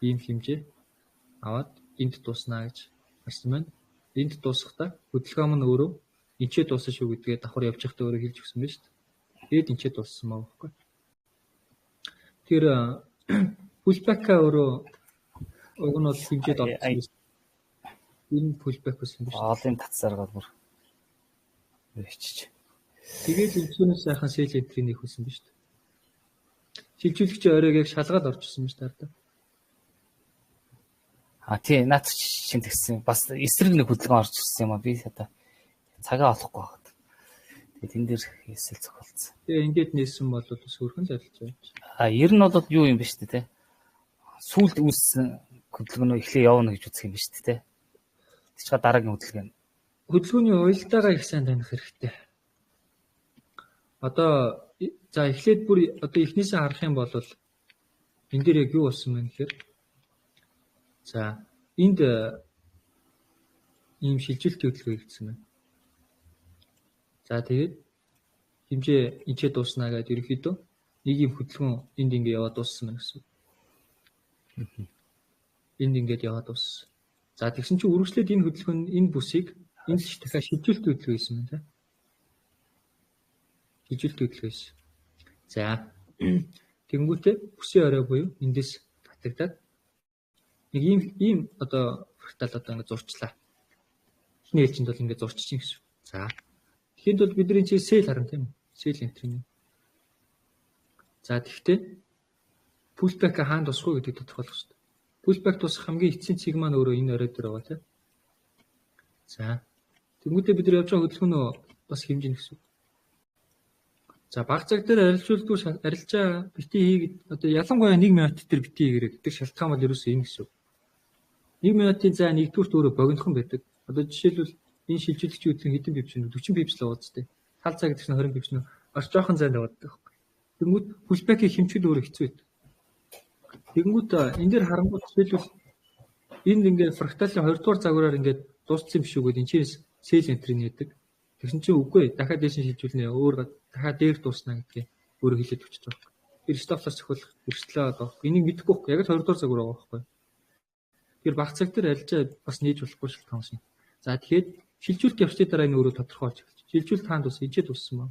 ийм хэмжээ аваад энд дууснаа гэж харсан байна. Энд дуусахдаа хөдөлгөөн маань өөрөө энчээ дууссан шүү гэдгээ давхар явж байхдаа өөрөө хэлж өгсөн байна шүү дээ. Тэгээд энчээ дууссан маа байхгүй. Тэр пулбака өөрөө уг нь бол хэмжээд олсон. Энэ пулбак ус юм биш. Олон татсаргаад бүр ичиж. Тэгээд энчнээс сайхан сэл энтрийг нэх хүсэн биш үү? Шилжүүлэгчийн оройг яг шалгаад орж ирсэн биш үү? Тий, наад шин тэгсэн. Бас эсрэг нэг хөдөлгөөн орж ирсэн юм а. Би одоо цагаа олохгүй байгаад. Тэгээд тэн дээр хийсэл зохиолцсон. Тэгээ ингээд нээсэн бол бас хөрхэн зарилж байна. Ер нь бол юу юм бэ шүү дээ, те. Сүүлд үүссэн хөдөлгөөнөө эхлээ явна гэж үзэх юм ба шүү дээ, те. Тийчээ дараагийн хөдөлгөөн. Хөдөлгөөний уялдаагаа их сайн таних хэрэгтэй. Одоо за эхлээд бүр одоо эхнээсээ харах юм бол энэ дээр яг юу болсон бэ гэхээр за энд ийм шилжүүлэлт хөдөлгөөн хийгдсэн байна. За тэгээд хэмжээ ичээ дууснаа гэдэг ерөнхийдөө нэг юм хөдөлгөөн энд ингэ яваад дууссан байна гэсэн. Энд ингэж яваад дууссан. За тэгсэн чинь үргэлжлээд энэ хөдөлгөөн энэ бүсийг энд дахиад шилжүүлэлт хөдөлгөөн хийсэн байна. Шилжүүлэлт хөдөлгөөн хийсэн. За тэнгуүтээ бүсийн орой буюу эндээс татагдаад нэг ийм одоо фрактал одоо ингэ зурчлаа. Эхний ээлжинд бол ингэ зурчих гэсэн. За тэгэхэд бол бидний чи сел харна тийм үү? Сел энтрийн. За тэгвэл пулбак хаана тусах вэ гэдгийг тодорхойлох хэрэгтэй. Пулбак тусах хамгийн эцсийн цэг маань өөрөө энэ орой дээр байгаа тийм. За тэнгуүтээ бид нар явж байгаа хөдөлгөөнөө бас хэмжинэ гэсэн. За баг цаг дээр арилжаа бити хийгээд одоо ялангуяа 1 минут дээр бити хийгэрэг гэдэг шалтгаан бол ерөөсөө энэ гэсэн. 1 минутын за нэгдүгürt өөрөө богинохон байдаг. Одоо жишээлбэл энэ шилжүүлэгчийн хөдөлгөөн хэдэн пипс нь 40 пипс л ууддаг. Тал цаг гэдэг нь 20 пипс нь орч жоохон зайд ууддаг байхгүй. Тэнгүүд пулбакийн хэмжүүд өөрөө хэцүү байдаг. Тэнгүүд энэ дээр харангуй жишээлбэл энд ингээд фракталын 2 дугаар загвараар ингээд дууссан юм шиг үгээд энэ чинь сел энтрийн нэдэг. Тэгсэн чинь үгүй дахиад дээш шилжүүлнэ өөр дахиад дээр дуусна гэдгийг өөрөө хэлээд өчөж байгаа. Тэр стоплоос цохиулах эрсдлээ байгаа. Энийг мэдэхгүй байхгүй. Яг л 2 дугаар загвар байгаа байхгүй. Тэр баг цаг дээр арилжаа бас нээж болохгүй шалтгаан шин. За тэгэхээр шилжүүлэлт явцны дараа энэ өөрөө тодорхойлж эхэлж. Шилжүүлэлт хаанд тус ижид туссан ба.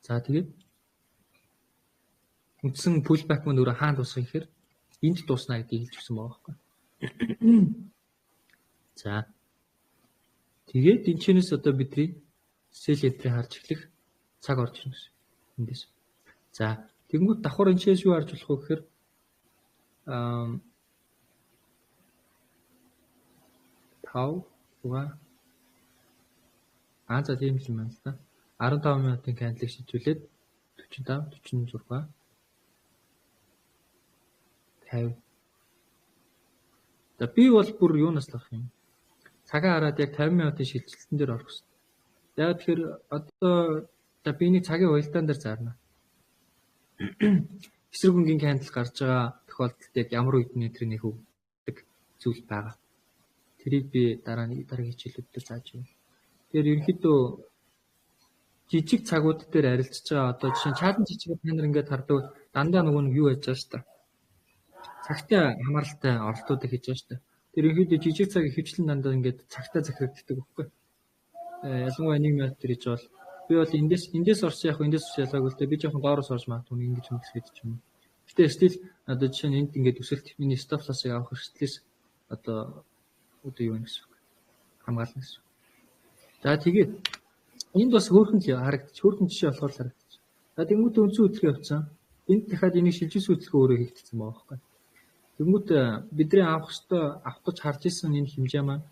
За тэгээд үндсэн пулбак мөн өөрөө хаанд тусах гэхээр энд дуусна гэдгийг хэлж өгсөн байгаа байхгүй. За тэгээд энэ чинээс одоо бидний сел энтрийг харж эхлэх цаг орж ирнэ гэсэн. Эндээс. За тэгэнгүүт давхар энэ чинээс юу харж болох вэ гэхээр за тийм юм байна л да. 15 минутын кандлыг шийдвүлээд 45, 46, 50. За би бол бүр юунаас л авах юм. Цагаа хараад яг 50 минутын шилжилтэн дээр орох хэрэгтэй. Яг тэгэхээр одоо за би нэг цагийн уялдаан дээр зарна. Эсрэг өнгийн кандл гарч байгаа тохиолдолд яг ямар үед нэтрийн нэг хөвдөг зүйл байгаа. Тэрийг би дараагийн хичээлүүд дээр зааж өгье. Тэгэхээр ерөнхийдөө жижиг цагууд дээр арилжж байгаа. Одоо жишээ нь чадан жижиг та нар ингээд хардаг дандаа нөгөө нэг юу яаж байгаа шүү дээ. Цагтай хамааралтай оролтуудыг хийж байгаа шүү дээ. Тэр ихэд жижиг цаг ихэвчлэн дандаа ингээд цагтай захирагддаг байхгүй. Ялангуяа нэг минут тэр хийж бол би бол эндээс орсон яг эндээс ялгаагүй л дээ. Би жоохон доороос орж магадгүй ингэж хөнгөлөд ч юм уу. Гэтэ стил одоо жишээ нь энд ингээд өсөлт миний стоп лосыг авах хэрэгтлээс одоо юу юм гэсэн үг. Хамгаална гэсэн. За тэгээд энд бас хөөрхөн л харагдчих. Хөөрхөн жишээ болохоор харагдчих. За тэнгуүт үндсэн хөдөлгөөн явуулсан. Энд дахиад энийг шилжүүлсэн хөдөлгөөн өөрөө хийгдсэн байгаа байхгүй. Тэнгуүт бидний авахтаж харж исэн энэ хэмжээ маань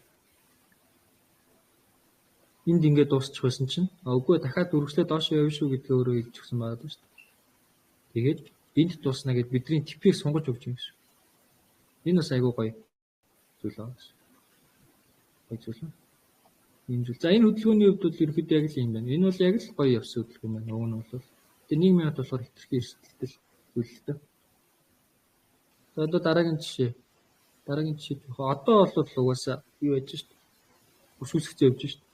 энд ингээд дуусчих байсан чинь үгүй дахиад үргэлжлээ доош явна шүү гэдгээ өөрөө хэлж өгсөн байгаа шүү дээ. Тэгээд энд дуусна гэд бидний типийг сунгаж өгч юм шүү. Энэ бас айгүй гоё зүйл байна. Гоё зүйл байна. Энэ зүйл. За энэ хөдөлгөөний хувьд бол ерөөхдөө яг л юм байна. Энэ бол яг л гоё явсан хөдөлгөөн байна. Уг нь бол тэгээ 1 минут болохоор хэтэрхий эрсдэлтэй зүйл л дээ. За одоо дараагийн жишээ. Дараагийн жишээ жоохон одоо бол угаасаа юу яаж шүү дээ. Өсвөлгч явж шүү дээ.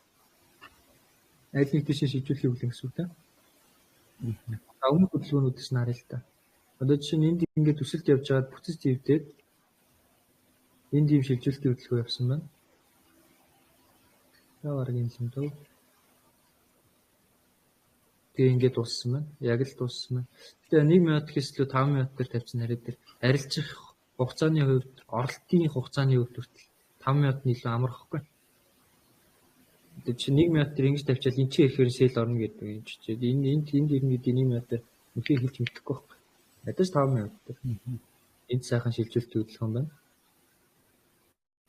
Аль нэг тийшээ шийдвэрлэх үйл гэсэн үг тийм. Өмнөх хөдөлгөөнүүдээс нь харъя л та. Одоо жишээ нь энд ингээд өсөлт явж байгаад бүтэц дэвдээд энд ийм шилжүүлэлтийн хөдөлгөөн явсан байна. Яваарг юм дөө. Тэгээ ингээд дууссан байна. Яг л дууссан байна. Тэгээ 1 минут гэслүү 5 минут дээр тавьсан хараа дээр арилжих хугацааны хувьд оролтын хугацааны хувьд хүртэл 5 минут нь илүү амархгүй. Чи 1 минут дээр ингэж тавьчаал эн чинь ирэхээр сэл орно гэдэг юм чичээд энд ирнэ гэдэг 1 минутаар мөхийг хэлж мэдэхгүй байхгүй. Ядаж 5 минут дээр. Энд сайхан шилжүүлэлт хөдөлгөөн байна.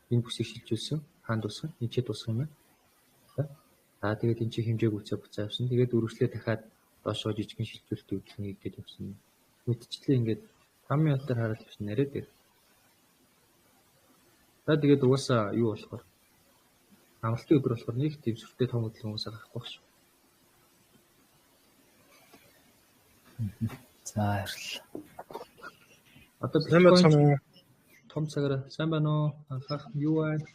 Энэ бүсийг шилжүүлсэн. Хаан дуусгах, энэ ч дуусгах юм байна. За тэгээд энэ чинь хэмжээг буцаа авсан. Тэгээд үргэлжлээ дахиад доошоо жижигэн шилжүүлэлт хөдөлгөөн хийгээд явсан. Мэдчихлээ ингээд 5 минутаар хараад явсан нэрээ дээр. За тэгээд угаасаа юу болохоор амралтын өдөр болохоор нэг тийм сүртэй том хөдөлгөөн уусаа гарахгүй шүү. За баярлалаа. Одоо сайн байна уу? Том цагаараа сайн байна уу? Анхаах юу байна?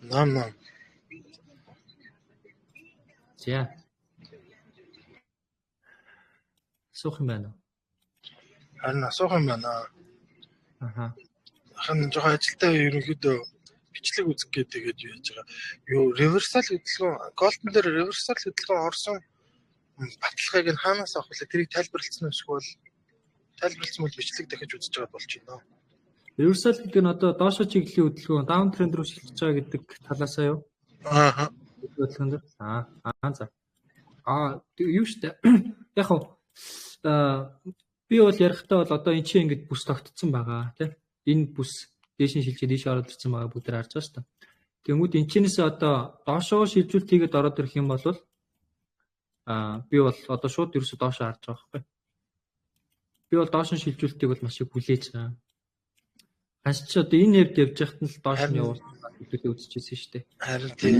Нам. За. Суух юм байна уу? Харин асуух юм байна. Аха. Ахын жоохон ажилтаа ерөнхийдөө бичлэг үзэх гээд тэгээд юу яаж байгаа. Юу реверсал хөдөлгөөн, голден дээр реверсал хөдөлгөөн орсон баталгааг нь хаанаас авах вэ? Тэрийг тайлбарлалцсан юм шиг бол тайлбарлалцсан бол бичлэг дахиж үзэж байгаад болж байна. Reversal гэдэг нь одоо доошо чиглэлийн хөдөлгөөн даун тренд рүү шилжиж байгаа гэдэг талаасаа юу? Ааха. Хөдөлгөөн дээр. За. Юу штэ. Яг би бол ярихдаа бол одоо эн чинь ингэж бүс тогтцсон байгаа тийм. Энэ бүс дээш нь шилжиж дээш ороод ирсэн байгаа бүгд харж байгаа штэ. Тэнгүүд эн чинээс одоо доошоо шилжүүлэлт хийгээд ороод ирэх юм бол би бол одоо шууд ерөөсө доошоо харж байгаа байхгүй. Би бол доош нь шилжүүлэлтийг бол маш их хүлээж байгаа. Хаш ч одоо энэ хэвд явж байхад нь л доош нь явуулсан зүйлээ үзчихсэн шүү дээ. Харин тийм.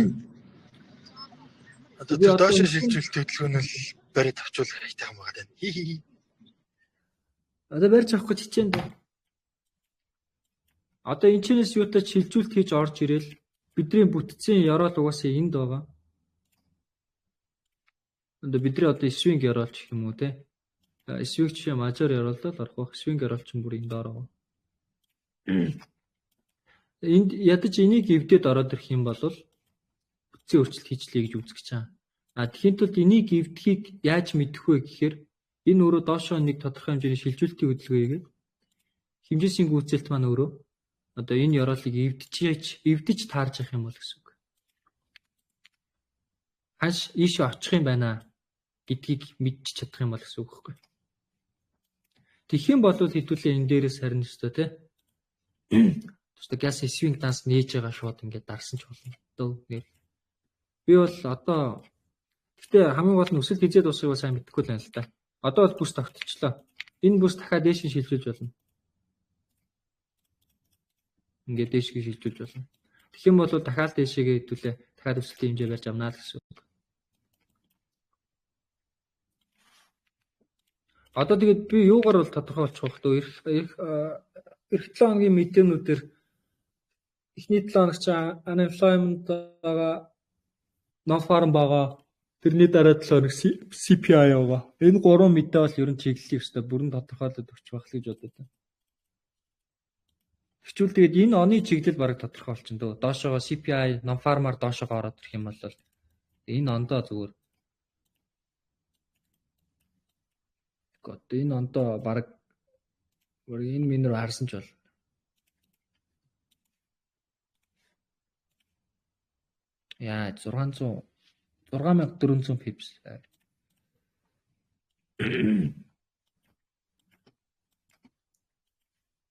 Одоо тэр доош шилжүүлэлт хөдөлгөөн нь л бариад авчулах хэрэгтэй юм байна. Хи. Одоо барьж авахгүй чичээнд. Одоо энэ чинээс юутай шилжүүлэлт хийж орж ирээл бидний бүтцийн яроол угаасаа энд байгаа. Одоо бидний одоо свинг яроолч гэх юм уу те. Свинг жишээ мажор яроолдол орох. Свинг яроолч нь бүр энэ доор байгаа. Энд ядаж энийг эвдээд ороод ирэх юм бол бүтцийн өөрчлөлт хийчлээ гэж үзэж байгаа. Тэгэхин тулд энийг эвдэхийг яаж мэдэх вэ гэхээр энэ өөрөө доошоо нэг тодорхой хэмжээний шилжүүлэлтийн хөдөлгөөн хийгээд хэмжээсийн гүйцэлт маань өөрөө одоо энэ яроолыг эвдэж таарж явах юм бол гэсэн үг. Хаш ийшээ очих юм байна гэдгийг мэдчих чадах юм бол гэсэн үг байхгүй. Тэгэх юм бол хэдүүлээ энэ дээрээс харин өстой те. Тэстэ газ свинг данс нээж байгаа шууд ингээд дарсан ч болно. Дөө. Би бол одоо гэхдээ хамгийн гол нь өсөлт хизээд усыг сайн мэдэхгүй л байна л да. Одоо бол бүс тогтчихлоо. Энэ бүс дахиад дээш нь шилжүүлж болно. Ингээд дээшгээ шилжүүлж болно. Тэгэх юм бол дахиад дээшгээ хэдүүлээ дахиад өсөлтийн хэмжээ барьж авнаа л гэсэн үг. Одоо тэгээд би юугаар бол тодорхой болчих واخ дөө эх 7 хоногийн мэдээнүүдээр эхний 7 хоног чинь unemployment байгаа, non-farm байгаа, Тэрний дараа 7 хоног CPI яваа. Энэ 3 мэдээ бол ер нь чиглэлийг өстой бүрэн тодорхойлоод өгч байх л гэж бодод байна. Тэгвэл тэгээд энэ оны чиглэл бараг тодорхой болчихно дөө. Доошогоо CPI, non-farm-аар доошогоо ороод ирэх юм бол энэ ондоо зүгээр. Энэ ондоо бараг энэ минь рүү харсан ч бол. Яа 6400 pips.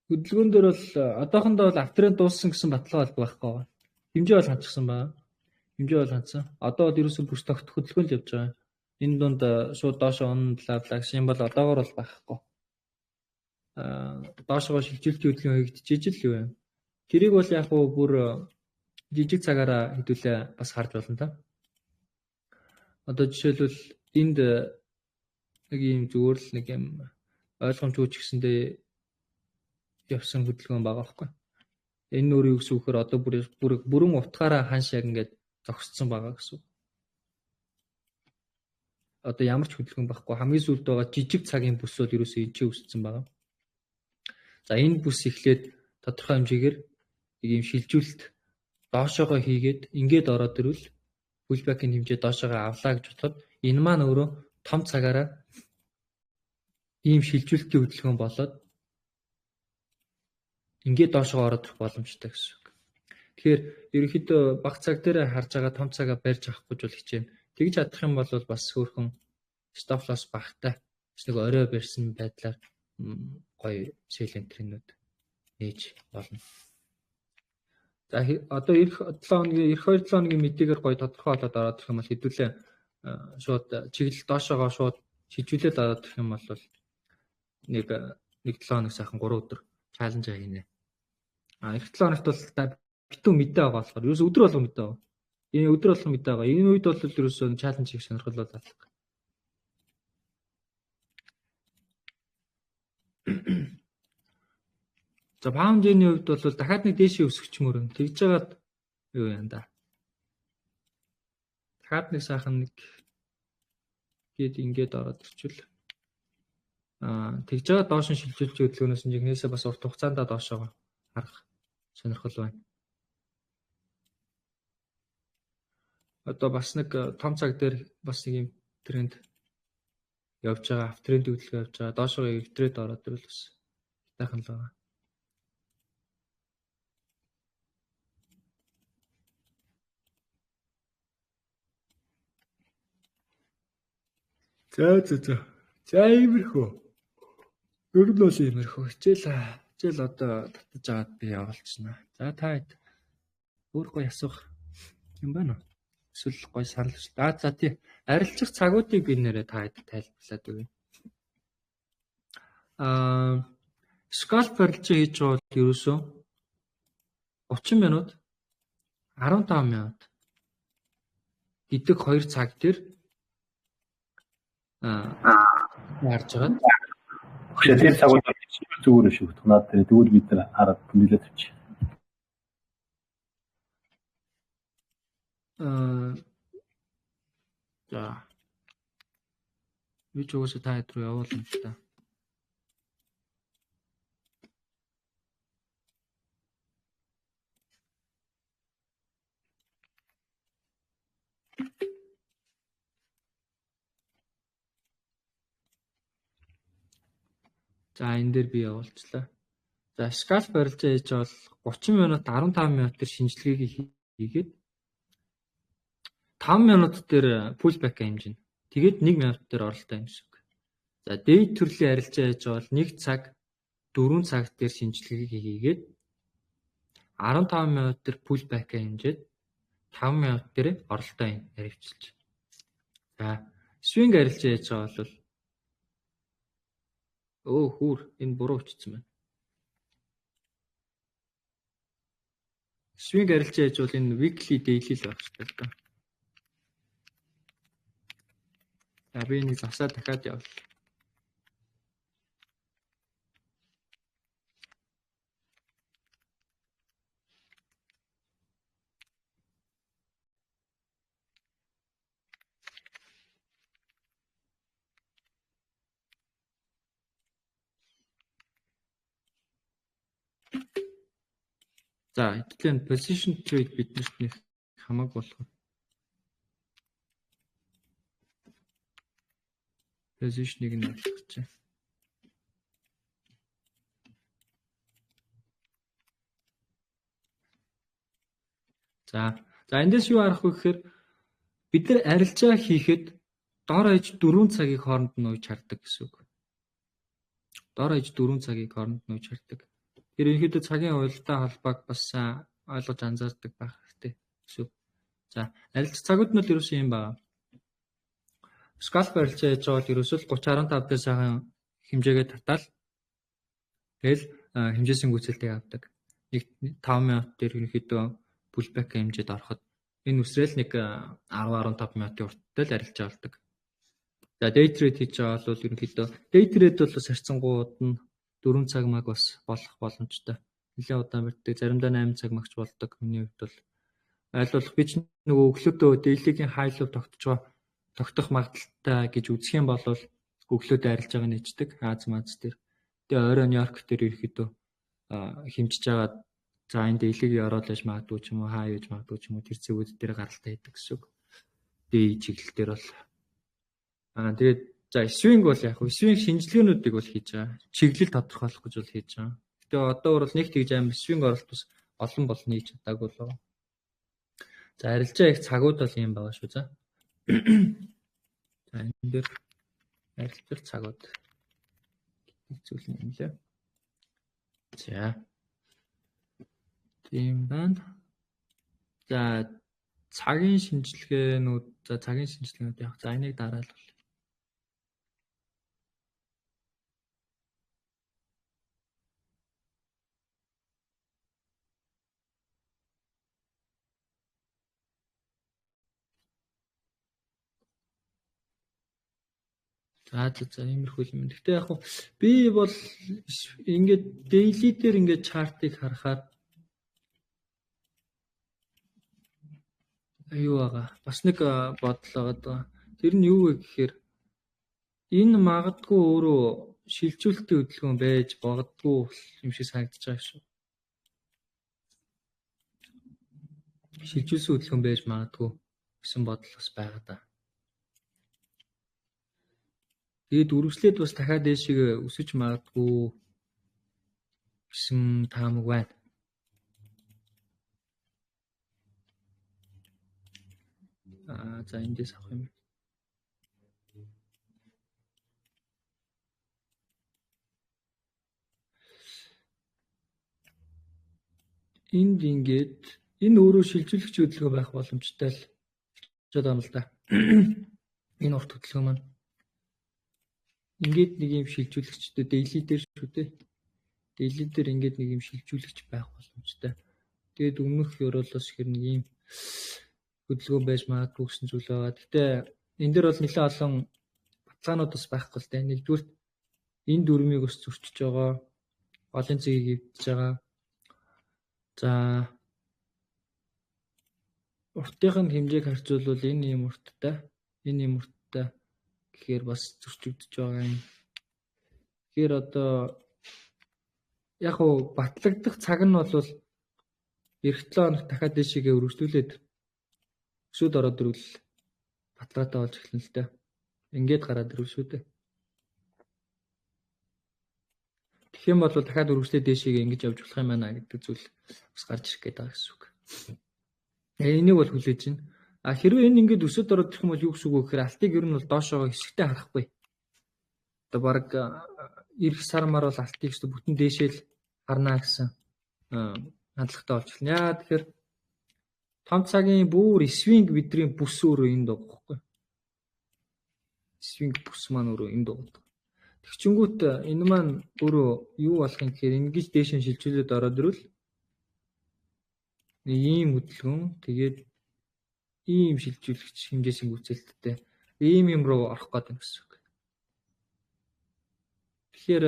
Хөдөлгөөн дээр бол одоохондоо бол автрент дууссан гэсэн баталгаа бол байхгүй. Хэмжээ бол ханчсан байна. Хэмжээ бол хансан. Одоо бол ерөөсөө бүс тогт хөдөлгөөн л явж байгаа. Энэ дунд шууд доошоо онн бла гэсэн юм бол одоогор бол байхгүй. Доошоо шилжүүлэлтийн хөдөлгөөн хийгдчихэж л юу юм. Тэрийг бол яг уу бүр жижиг цагаараа хэдүүлээ бас харж болно та. Одоо жишээлбэл энд нэг юм зүгээр л нэг юм ойлгомжгүй ч гэсэндээ явсан хөдөлгөөн байгаа байхгүй. Энэ нь өөрөө юу гэсэн үг вэ? Одоо бүрэн утгаараа ханш яг ингээд зогсцсон байгаа гэсэн үг. Одоо ямар ч хөдөлгөөн байхгүй. Хамгийн сүүлд байгаа жижиг цагийн бүс бол ерөөсөө энэ ч үүссэн байгаа. За энэ бүс эхлээд тодорхой хэмжээгээр нэг юм шилжүүлэлт доошоогоо хийгээд ингээд ороод ирвэл pullback-ийн хэмжээ доошоогоо авлаа гэж бодоход энэ маань өөрөө том цагаараа ийм шилжүүлэлтийн хөдөлгөөн болоод ингээд доошоо ороод ирэх боломжтой гэсэн үг. Тэгэхээр ерөнхийдөө бага цаг дээр харж байгаа том цагаа барьж авахгүй бол хичээнэ. Тэгж чадах юм бол бас хөөрхөн stop loss багтай нэг орой барьсан байдлаар гоё sell entry-нүүд нээж болно. За одоо эх 2 7 хоногийн мэдээгээр гоё тодорхой болоод ороод ирэх юм бол хэдүүлээ шууд чиглэл доошоогоо шууд шилжүүлээд ороод ирэх юм бол нэг 7 хоног сайхан 3 өдөр чаленж хийнэ. Эх 7 хоногт бол битүү мэдээ байгаа болохоор ерөөс өдөр болго мэдээ байгаа. Энэ өдөр болго мэдээ байгаа. Энэ үед бол ерөөсөө чаленж хийх сонирхол бол алга. За паундын хувьд бол дахиад нэг дээшээ өсгөчмөр нь тэгж жагаад юу юм да. Дахиад нэг сайхан нэг ингээд ороод ирчихвэл тэгж жагаад доош нь шилжүүлж хөдөлгөөнөөс нь жигнэсээ бас урт хугацаанд доошоо харах сонирхол байна. Одоо бас нэг том цаг дээр бас нэг юм тренд явж байгаа, тренд хөдөлгөөн явж байгаа. Доошоо эвтрээд ороод ирвэл бас тайхан л байгаа. За иймэрхүү. Ер нь бол иймэрхүү. Хичээл одоо татаж аваад би явуулчихна. За та хэд өөр гоё асуух юм байна уу? Эсвэл гоё санал шүү. За тий. Арилжих цагуудыг би нэрээ та хэд тайлбарлаад өгье. Scalp арилжих хийж байгаа бол ерөөсөө 30 минут 15 минут гэдэг 2 цаг дээр харж байгаа. Тэр цагууд зүгээр шүү. Tunаад тэр тэгвэл бид нар хараад хүлээлт авчих. За. Би ч уусаа та хэд рүү явуулна л та. За энэ дээр би явуулчлаа. За scalp барилжаа хийж бол 30 минут 15 минут төр шинжилгээг хийгээд 5 минут дээр pullback хэмжинэ. Тэгээд 1 минут дээр оролтоо юм шиг. За day төрлийн арилжаа хийж бол 1 цаг 4 цаг дээр шинжилгээг хийгээд 15 минут дээр pullback хэмжээд 5 минут дээр оролтоо хариуцлаж. За swing арилжаа хийж байгаа бол энэ буруу өчсөн байна. Swing арилжаа хийж бол энэ weekly daily л байх хэрэгтэй байна. За би нэг засаа дахиад явуулъя. За тэгэхээр position trade биднэрт нэг хамаагүй болох. Position-ыг нь олох чинь. За эндээс юу харах вэ гэхээр бид нар арилжаа хийхэд дор хаяж 4 цагийг хооронд нь ууж хардаг гэсэн үг. Дор хаяж 4 цагийг хооронд нь ууж хардаг. Тэр ерөнхийдөө цагийн уялдаа холбоог бас ойлгож анзаардаг байх хэрэгтэй гэсэн үг. За арилжаа цагууд нь ерөөсөө юм байна. Scalp арилжаа хийж байгаа бол ерөөсөө 30-15 дээр сайхан хэмжээгээ татаал. Тэгэл хэмжээсийн гүйцэлтэйг авдаг. Нэг 5 минут дээр ерөнхийдөө pullback хэмжээд ороход энэ үсрээл нэг 10-15 минутын урттай л арилжаа болдог. За day trade хийж байгаа бол ерөнхийдөө day trade бол бас харьцангууд нь 4 цаг маг бас болох боломжтой. Нэлээд удаан барьдаг. Заримдаа 8 цаг магч болдог. Миний хувьд бол айлуулах би ч нөгөө өглөөдөө daily-гийн high low тогтох магадaltaй гэж үзэх юм бол өглөөдөө арилжааг нээждэг. Аз маз дээр. Тэгээ орой Нью-Йорк дээр ерөнхийдөө хэмжиж байгаа. За энэ daily-г ороод байж магадгүй ч юм уу, хаа яаж магадгүй ч юм уу тэр зэвүүд дээр гаралтай байдаг гэсэн үг. Day чиглэл дээр бол тэгээд за swing бол яг нь swing шинжилгээнүүдийг бол хийж байгаа. Чиглэл тодорхойлох гэж бол хийж байгаа. Гэтэ одоо бол нэг тэгж аим swing оролт бас олон болно хийж чадаагүй л. За арилжаа их цагууд бол юм байгаа шүү за. За энэ дээр арилжаа цагууд гэдэг зүйл юм лээ. За тийм байна. За цагийн шинжилгээнүүд яг за энийг дараалал. За иймэрхүү юм. Гэхдээ яг би бол ингээд daily дээр ингээд чартыг харахаар юу байгаа. Бас нэг бодол байгаа. Тэр нь юу вэ гэхээр энэ магадгүй өөрөө шилжүүлэлтийн хөдөлгөөн байж богдгүй юм шиг санагдаж байгаа шүү. Шилжүүлсэн хөдөлгөөн байж магадгүй гэсэн бодол бас байгаа даа. Тэгээд үргэлжлээд бас дахиад дээшээ өсөж магадгүй гэсэн таамаг байна. За эндээс авах юм. Энд ингээд энэ өөрөө шилжүүлэгч хөдөлгөөн байх боломжтой л болчиход байна л да. Энэ урт хөдөлгөөн маань ингээд нэг юм шилжүүлэгчтэй daily дээр шүү дээ. Daily дээр ингээд нэг юм шилжүүлэгч байх боломжтой. Тэгээд өмнөх ёроолоос хэр нэг юм хөдөлгөөн байж магадгүй гэсэн зүйл байгаа. Гэтэ энэ дээр бол нэлээд олон баталгаанууд бас байхгүй л дээ. Нэгдүгээр энэ дүрмийг бас зөрчиж байгаа. Голын цэгийг эвдэж байгаа. За уртын хэмжээг харьцуулбал энэ юм урттай гэхээр бас зөрчигдөж байгаа юм. Тэгэхээр одоо яг уу батлагдах цаг нь бол эх 7 хоног дахиад дэшигээ өргөжлүүлээд өсөд ороод ирвэл баталгаатай болж эхэлнэ л дээ. Ингээд гараад ирвэл шүү дээ. Тэгэх юм бол дахиад өргөжлөө дэшигээ ингэж явж болох юм байна гэдэг зүйл бас гарч ирэх гээд байгаа гэсэн үг. Энийг бол хүлээж байна. Хэрвээ энэ ингээд өсөд ороод ирэх юм бол юу гэсэн үг вэ гэхээр алтыг ер нь бол доошоо хэсэгтэй харахгүй. Одоо баг ирэх сар мар бол алтыг ч бүтэн дээшээл харнаа гэсэн хандлагатай болж байна. Яа тэгэхээр том цагийн бүр swing бидний бүс өөрөө энд байгаа байхгүй. Swing бүс маань өөрөө энд байгаа. Тэгчингүүт энэ маань өөрөө юу болох юм гэхээр ингэж дээш нь шилжүүлээд ороод ирвэл ийм хөдөлгөөн тэгээд ийм шилжүүлэгч хэмжээсийн гүйцэлттэй ийм руу орох гэдэг юм гэсэн үг. Тэгэхээр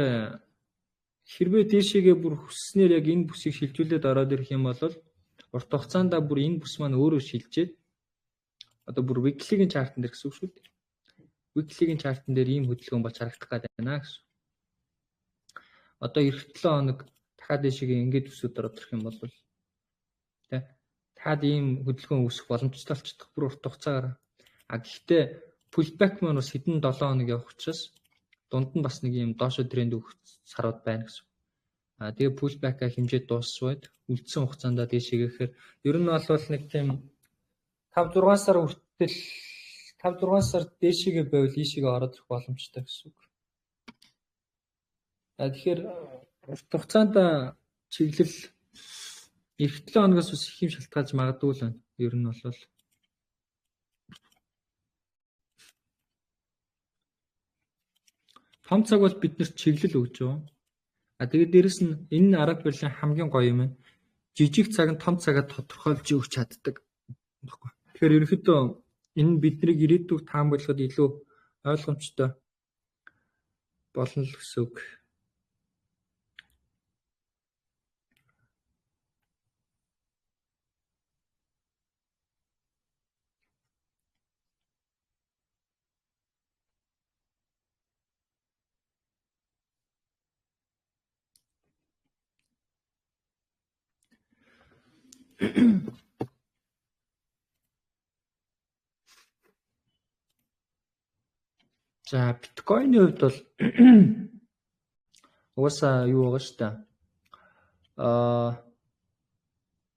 хэрвээ дээшээгээ бүр хүсснээр яг энэ бүсийг шилжүүлээд ороод ирэх юм бол урт хугацаанд бүр энэ бүс маань өөрөө шилжээд одоо бүр weekly-гийн чартн дээр гэсэн үг шүү дээ. Weekly-гийн чартн дээр ийм хөдөлгөөн болж харагдах гэдэг байна гэсэн. Одоо эх 7 хоног дахиад дээшээгээ ингэж өсөд ороод ирэх юм бол таад ийм хөдөлгөөн үүсэх боломжтой болчихдог бүр урт хугацаагаар. Гэхдээ pullback маань бас хэдэн 7 хоног явах учраас дунд нь бас нэг ийм доошо тренд өгөх сарууд байна гэсэн. Тэгээ pullback-а хэмжээ дуусваад үлдсэн хугацаанд дээшээ гэхээр ер нь бол нэг тийм 5-6 сар хүртэл 5-6 сар дээшээгээ байвал ийшээгээ ороод ирэх боломжтой гэсэн үг. Тэгэхээр урт хугацаанд чиглэл эх 7 хоногоос ус их юм шалтгаалж магадгүй л байна. Ер нь бол том цаг бол биднэрт чиглэл өгж байгаа. Тэгээд дээрэс нь энэ арга барилын хамгийн гоё юм нь жижиг цаг нь том цагаа тодорхойлж өгч чаддаг баггүй. Тэгэхээр ерөнхийдөө энэ биднийг ирээдүйг таамаглахад илүү ойлгомжтой болно л гэсэн үг. За биткойны хувьд бол угаасаа юу байгаа шүү дээ.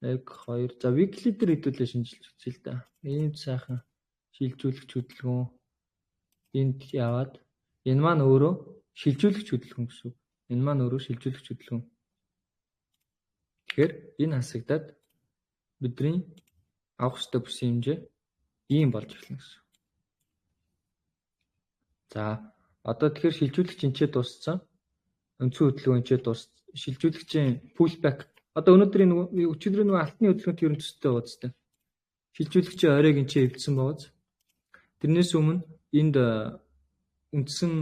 1 2 за weekly дээр хэдүүлээ шинжилж үзье л да. Ийм сайхан шилжүүлэгч хөдөлгөөн энд яваад энэ маань өөрөө шилжүүлэгч хөдөлгөөн гэсэн үг. Энэ маань өөрөө шилжүүлэгч хөдөлгөөн. Тэгэхээр энэ хасагдаад бидний авах ёстой бүсийн хэмжээ ийм болж эхэлнэ гэсэн. За одоо тэгэхээр шилжүүлэгч энчээ дууссан. Өнцгөн хөдөлгөөн энчээ дууссан. Шилжүүлэгчийн pullback одоо өнөөдрийн өчигдрийн алтны хөдөлгөөнт ерөн төстэй байгаа зү. Шилжүүлэгчийн оройг энчээ эвдсэн байгаа. Тэрнээс өмнө энд үндсэн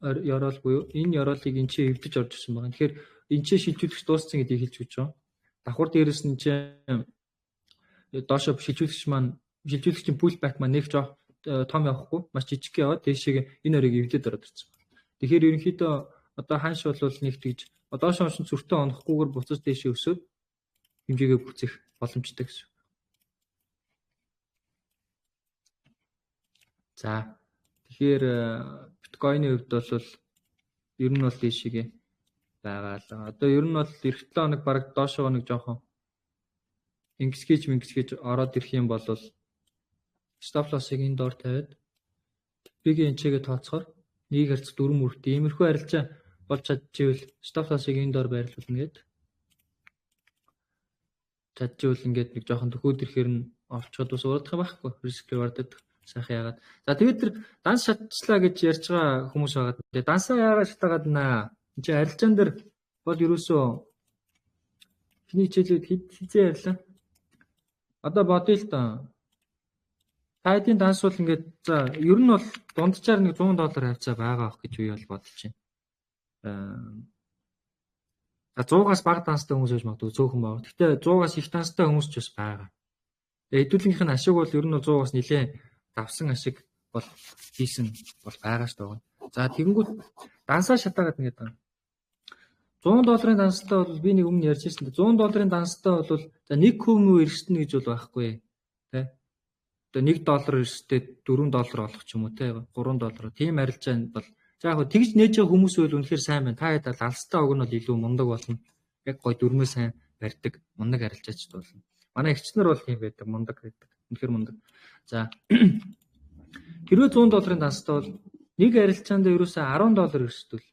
ёроол буюу энэ ёроолыг энчээ эвдэж орж ирсэн байгаа. Тэгэхээр энчээ шилжүүлэгч дууссан гэдгийг хэлж өгч байгаа. Давхар дээрээс нь доошо шилжүүлэгчийн pullback маань нэг жоо том явахгүй маш жижиг яваад дээшээ энэ оройг эвдээд ороод ирсэн. Тэгэхээр ерөнхийдөө одоо ханш бол нэг тэгж одоо шоншин зүртээ онохгүйгээр буцаж дээшээ өсөөд хэмжээгээ бүцэх боломжтой гэсэн. За тэгэхээр биткойны хувьд бол ер нь бол дээшээгээ байгаа л. Одоо ер нь бол эх 7 хоног бараг доошоо нэг жоохон ингэсгэж ороод ирэх юм бол stop loss-ыг энэ доор тавиад биг энчээгээ тооцохоор 1 Hz 4 мөрөлт иймэрхүү арилжаа болж чадчихвэл stop loss-ыг энэ доор байрлуулна гээд чадчихвал ингээд нэг жоохон төхөөд ирэхээр нь орчход ус урдах юм байхгүй risk reward-д сайхан яагаад. За тэгээд тэр данс шатчлаа гэж ярьж байгаа хүмүүс байгаа. Тэгээд дансаа яагаад шатаагаад наа. Энд чинь арилжаан дээр бол ерөөсөө хиний хичээлүүд хизээ ярьлаа. Одоо бодъё л доо. Тайдын данс бол ингээд за ер нь бол дунджаар нэг $100 хавцаа байгаа ах гэж би бол бодож байна. 100-аас бага данстай хүмүүс байж магадгүй цөөхөн байгаа. Гэхдээ 100-аас их данстай хүмүүс ч бас байгаа. Хэдүүлгийнх нь ашиг бол ер нь 100-аас нэлээд давсан ашиг бол хийсэн бол байгаа шүү дээ. За тэгэнгүүт дансаа шатаагаад ингээд байна. $100 данстай бол би нэг өмнө ярьж байсан. $100 данстай бол за нэг хүмүү эргэжтэн гэж бол байхгүй тий. Одоо $1 эрсдээ $4 олох ч юм уу тий $3. Тийм арилжаа бол за яг тэгж нээж байгаа хүмүүс байл үнэхээр сайн байна. Та хэд алстайог нь бол илүү мундаг болно. Яг гой дөрмөө сайн барьдаг мундаг арилжаач болно. Манай эгчнэр бол тийм байдаг мундаг гэдэг. Үнэхээр мундаг. За хэрвээ $100 данстай бол нэг арилжаанд ерөөсөө $10 эрсдэл.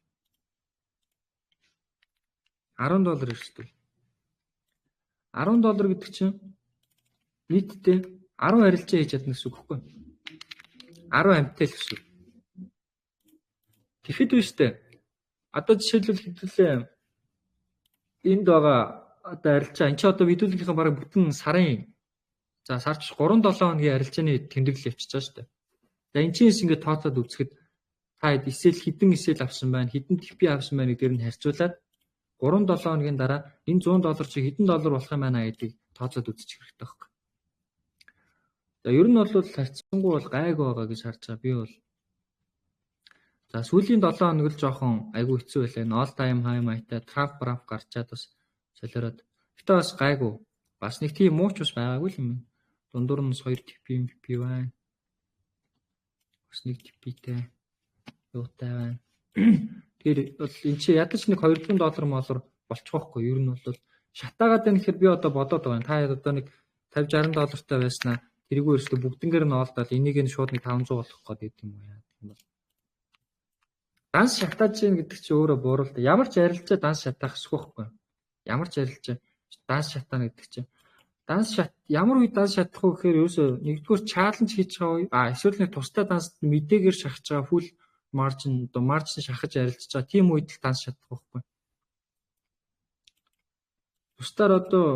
$10 эрсдэл. $10 гэдэг чинь нийтдээ 10 арилжаа хийж чадна гэсэн үг байхгүй юу? 10 амттай л гэсэн. Тэгэхэд үү штэ. Одоо жишээлбэл хэвлээ энд байгаа одоо арилжаа энэ ч одоо видеолынхаа бараг бүтэн сарын за сарч 3-7 хоногийн арилжааны тэмдэглэл явчихж байгаа штэ. За энэ чинь ингээд тооцоод үзэхэд та хідэн эсэл авсан байна, хідэн TP авсан байна гэдгээр нь харьцуулаад 3-7 хоногийн дараа энэ $100 чи хэдэн доллар болох юм байна гэдгийг тооцоод үзчих хэрэгтэй байхгүй. За ер нь бол харьцангуй бол гайгүй байгаа гэж харж байгаа. Би бол за сүүлийн 7 хоног л жоохон айгүй хэцүү байлаа. All time high майтай trap garчаад бас солиороод. Гэтэ бас гайгүй. Бас нэг тийм мууч бас байгаагүй л юм байна. Дундуур нь 2 TP байна. Бас нэг TP-тэй юутай байна. Тэгэхээр бол эн чинь ядаж нэг $200 болчих واخгүй. Ер нь бол шатаагаад байна гэхээр би одоо бодоод байгаа. Та одоо нэг $50-60 байснаа тэрийгөө өөрсдөө бүгднгээр нь олдоод энийг нь шууд нэг 500 болох гээд юм уу яа гэх юм бол. Данс шатааж гин гэдэг чинь өөрөө буурал та. Ямар ч арилжаа данс шатаах эсгүй байхгүй. Ямар ч арилжаа данс шатаана гэдэг чинь. Данс шат ямар үе данс шатах вэ гэхээр ерөөсөө нэгдүгээр чаленж хийж байгаа эсвэл нэг тустай данс мэдээгээр шахаж байгаа full маржин шахаж арилжаж байгаа тийм үед л данс шатах байхгүй. Бусдаар одоо